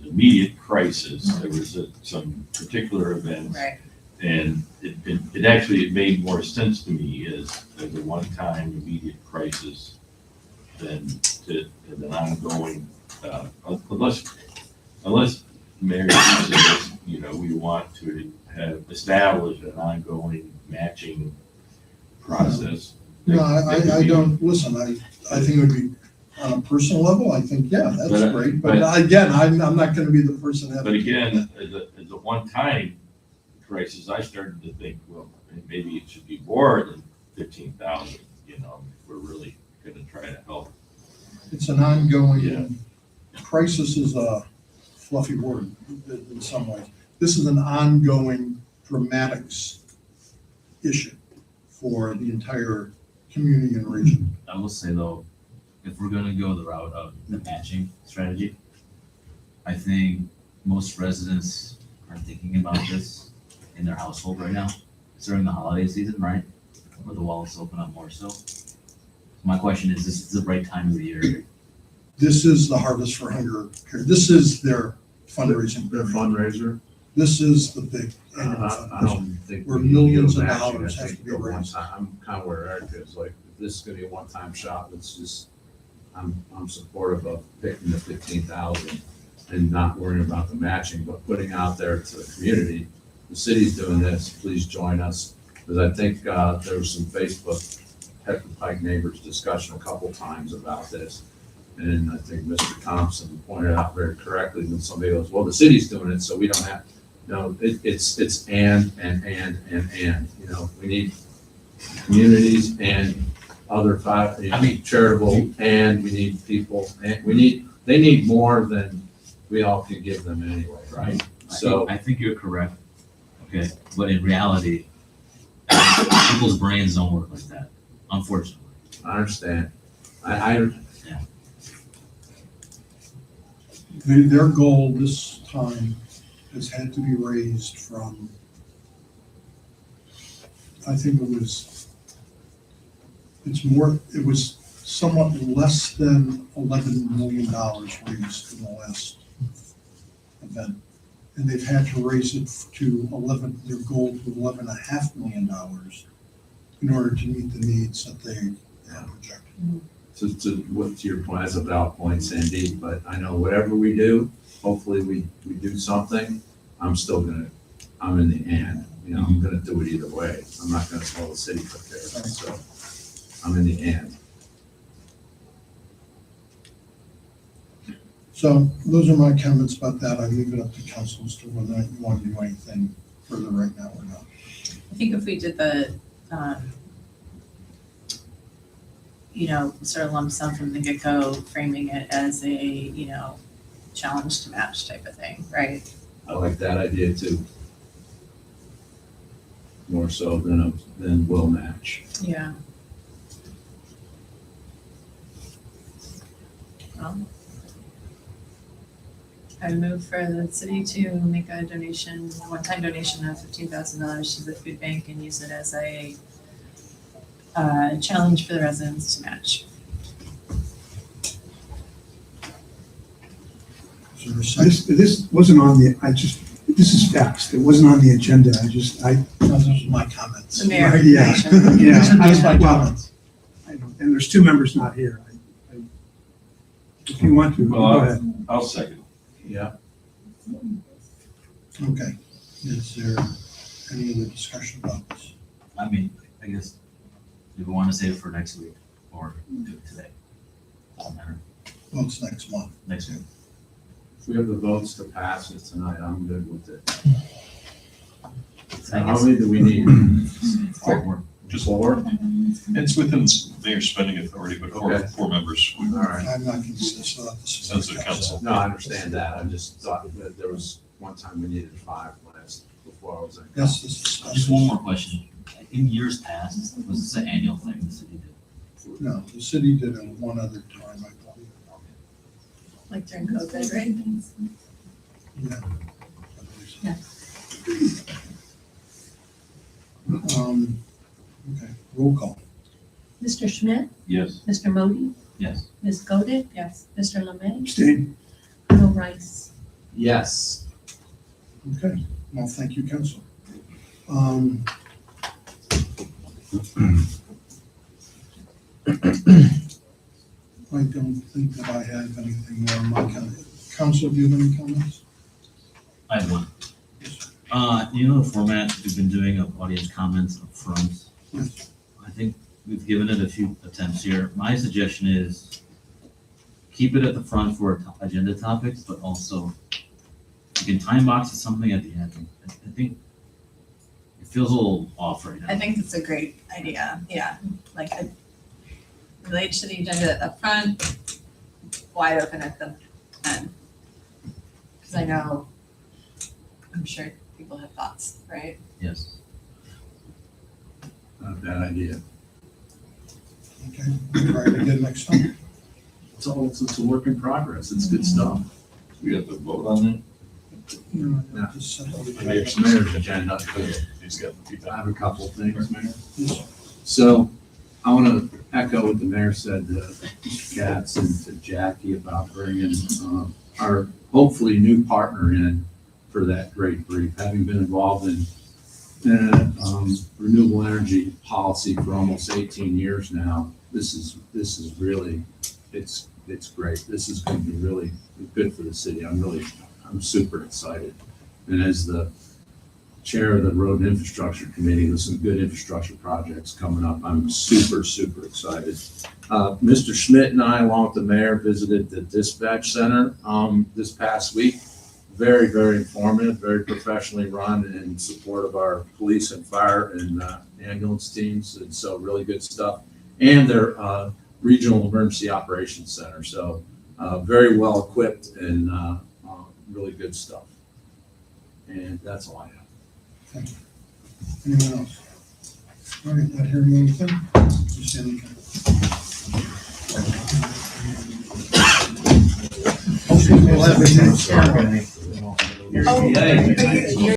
immediate crisis. There was some particular events. Right. And it actually made more sense to me as a one-time immediate crisis than an ongoing, unless Mary says, we want to have established an ongoing matching process. No, I don't, listen, I think it would be, on a personal level, I think, yeah, that's great. But again, I'm not going to be the person that. But again, as a one-time crisis, I started to think, well, maybe it should be more than 15,000, if we're really going to try to help. It's an ongoing, crisis is a fluffy word in some ways. This is an ongoing dramatics issue for the entire community and region. I will say though, if we're gonna go the route of the matching strategy, I think most residents are thinking about this in their household right now. It's during the holiday season, right? Where the wallets open up more so. My question is, this is the right time of the year? This is the Harvest for Hunger period. This is their fundraising. Their fundraiser. This is the big annual I fundraiser. don't think. Where we need to millions go of matching. dollars I have think to be go raised. one time. I'm kind of where Eric is, like, if this is gonna be a one-time shot, let's just, I'm supportive of picking the 15,000 and not worrying about the matching, but putting out there to the community, the city's doing this, please join us. Because I think there was some Facebook Pike neighbors discussion a couple times about this. And I think Mr. Thompson pointed out very correctly when somebody goes, well, the city's doing it, so we don't have, no, it's and. We need communities and other charitable, and we need people, and they need more than we all can give them anyway, right? So I think you're correct. Okay, but in reality, people's brains don't work like that, unfortunately. I understand. Their goal this time has had to be raised from, I think it was somewhat less than $11 million raised in the last event. And they've had to raise it to their goal to $11.5 million in order to meet the needs that they have projected. To your point, that's a valid point, Sandy, but I know whatever we do, hopefully we do something, I'm in the end, I'm gonna do it either way. I'm not gonna tell the city took care of it, so I'm in the end. So those are my comments about that. I leave it up to council as to whether you want to do anything further right now or not. I think if we did the sort of lump sum from the get-go, framing it as a, challenge to match type of thing, right? I like that idea too. More so than will match. Yeah. Well, I move for the city to make a donation, a one-time donation of $15,000 to the food bank and use it as a challenge for the residents to match. Is there a second? This wasn't on the, this is text. It wasn't on the agenda. Those are my comments. The mayor. Yeah, yeah. That's my Well, comments. I don't- And there's two members not here. If you want to, Well, go ahead. I'll second. Yeah. Okay. Is there any other discussion about this? I mean, I guess, do we want to save it for next week or do it today? Doesn't matter. Well, it's next month. Next week. If we have the votes to pass it tonight, I'm good with it. So I How guess many do we need? four. Just four? It's within mayor's spending authority, but Okay. four members All right. I'm not consistent on this. Sounds like council. No, I understand that. I just thought that there was one time we needed five before I was like. Yes, this is Just special. one more question. In years past, was this an annual thing the city did? No, the city did it one other time, I believe. Like during COVID, right? Yeah. Okay, roll call. Mr. Schmidt, Yes. Mr. Modi, Yes. Ms. Godin, Yes. Mr. Lemay, Abstain. no Rice. Yes. Okay, well, thank you, council. I don't think that I have anything more on my comment. Council, do you have any comments? I have one. The format we've been doing of audience comments up front? Yes. I think we've given it a few attempts here. My suggestion is keep it at the front for agenda topics, but also you can time box it something at the end. I think it feels a little off right now. I think it's a great idea, yeah, like relate to the agenda up front, wide open at the end. Because I know, I'm sure people have thoughts, right? Yes. Not a bad idea. Okay, we'll try it again next time. It's a work in progress. It's good stuff. We have to vote on that? No, Yeah. just send it. The mayor's agenda. He's got the I feedback. have a couple of things, Mayor. Yes. So I want to echo what the mayor said to Mr. Katz and to Jackie about bringing our hopefully new partner in for that great brief. Having been involved in renewable energy policy for almost 18 years now, this is really, it's great. This is going to be really good for the city. I'm super excited. And as the chair of the Road and Infrastructure Committee, with some good infrastructure projects coming up, I'm super, super excited. Mr. Schmidt and I, along with the mayor, visited the dispatch center this past week. Very, very informative, very professionally run in support of our police and fire and ambulance teams. And so really good stuff. And their regional emergency operations center. So very well equipped and really good stuff. And that's all I have. Thank you. Anyone else? All right, not hearing anything? Just anything. Okay, we'll have a next. Oh,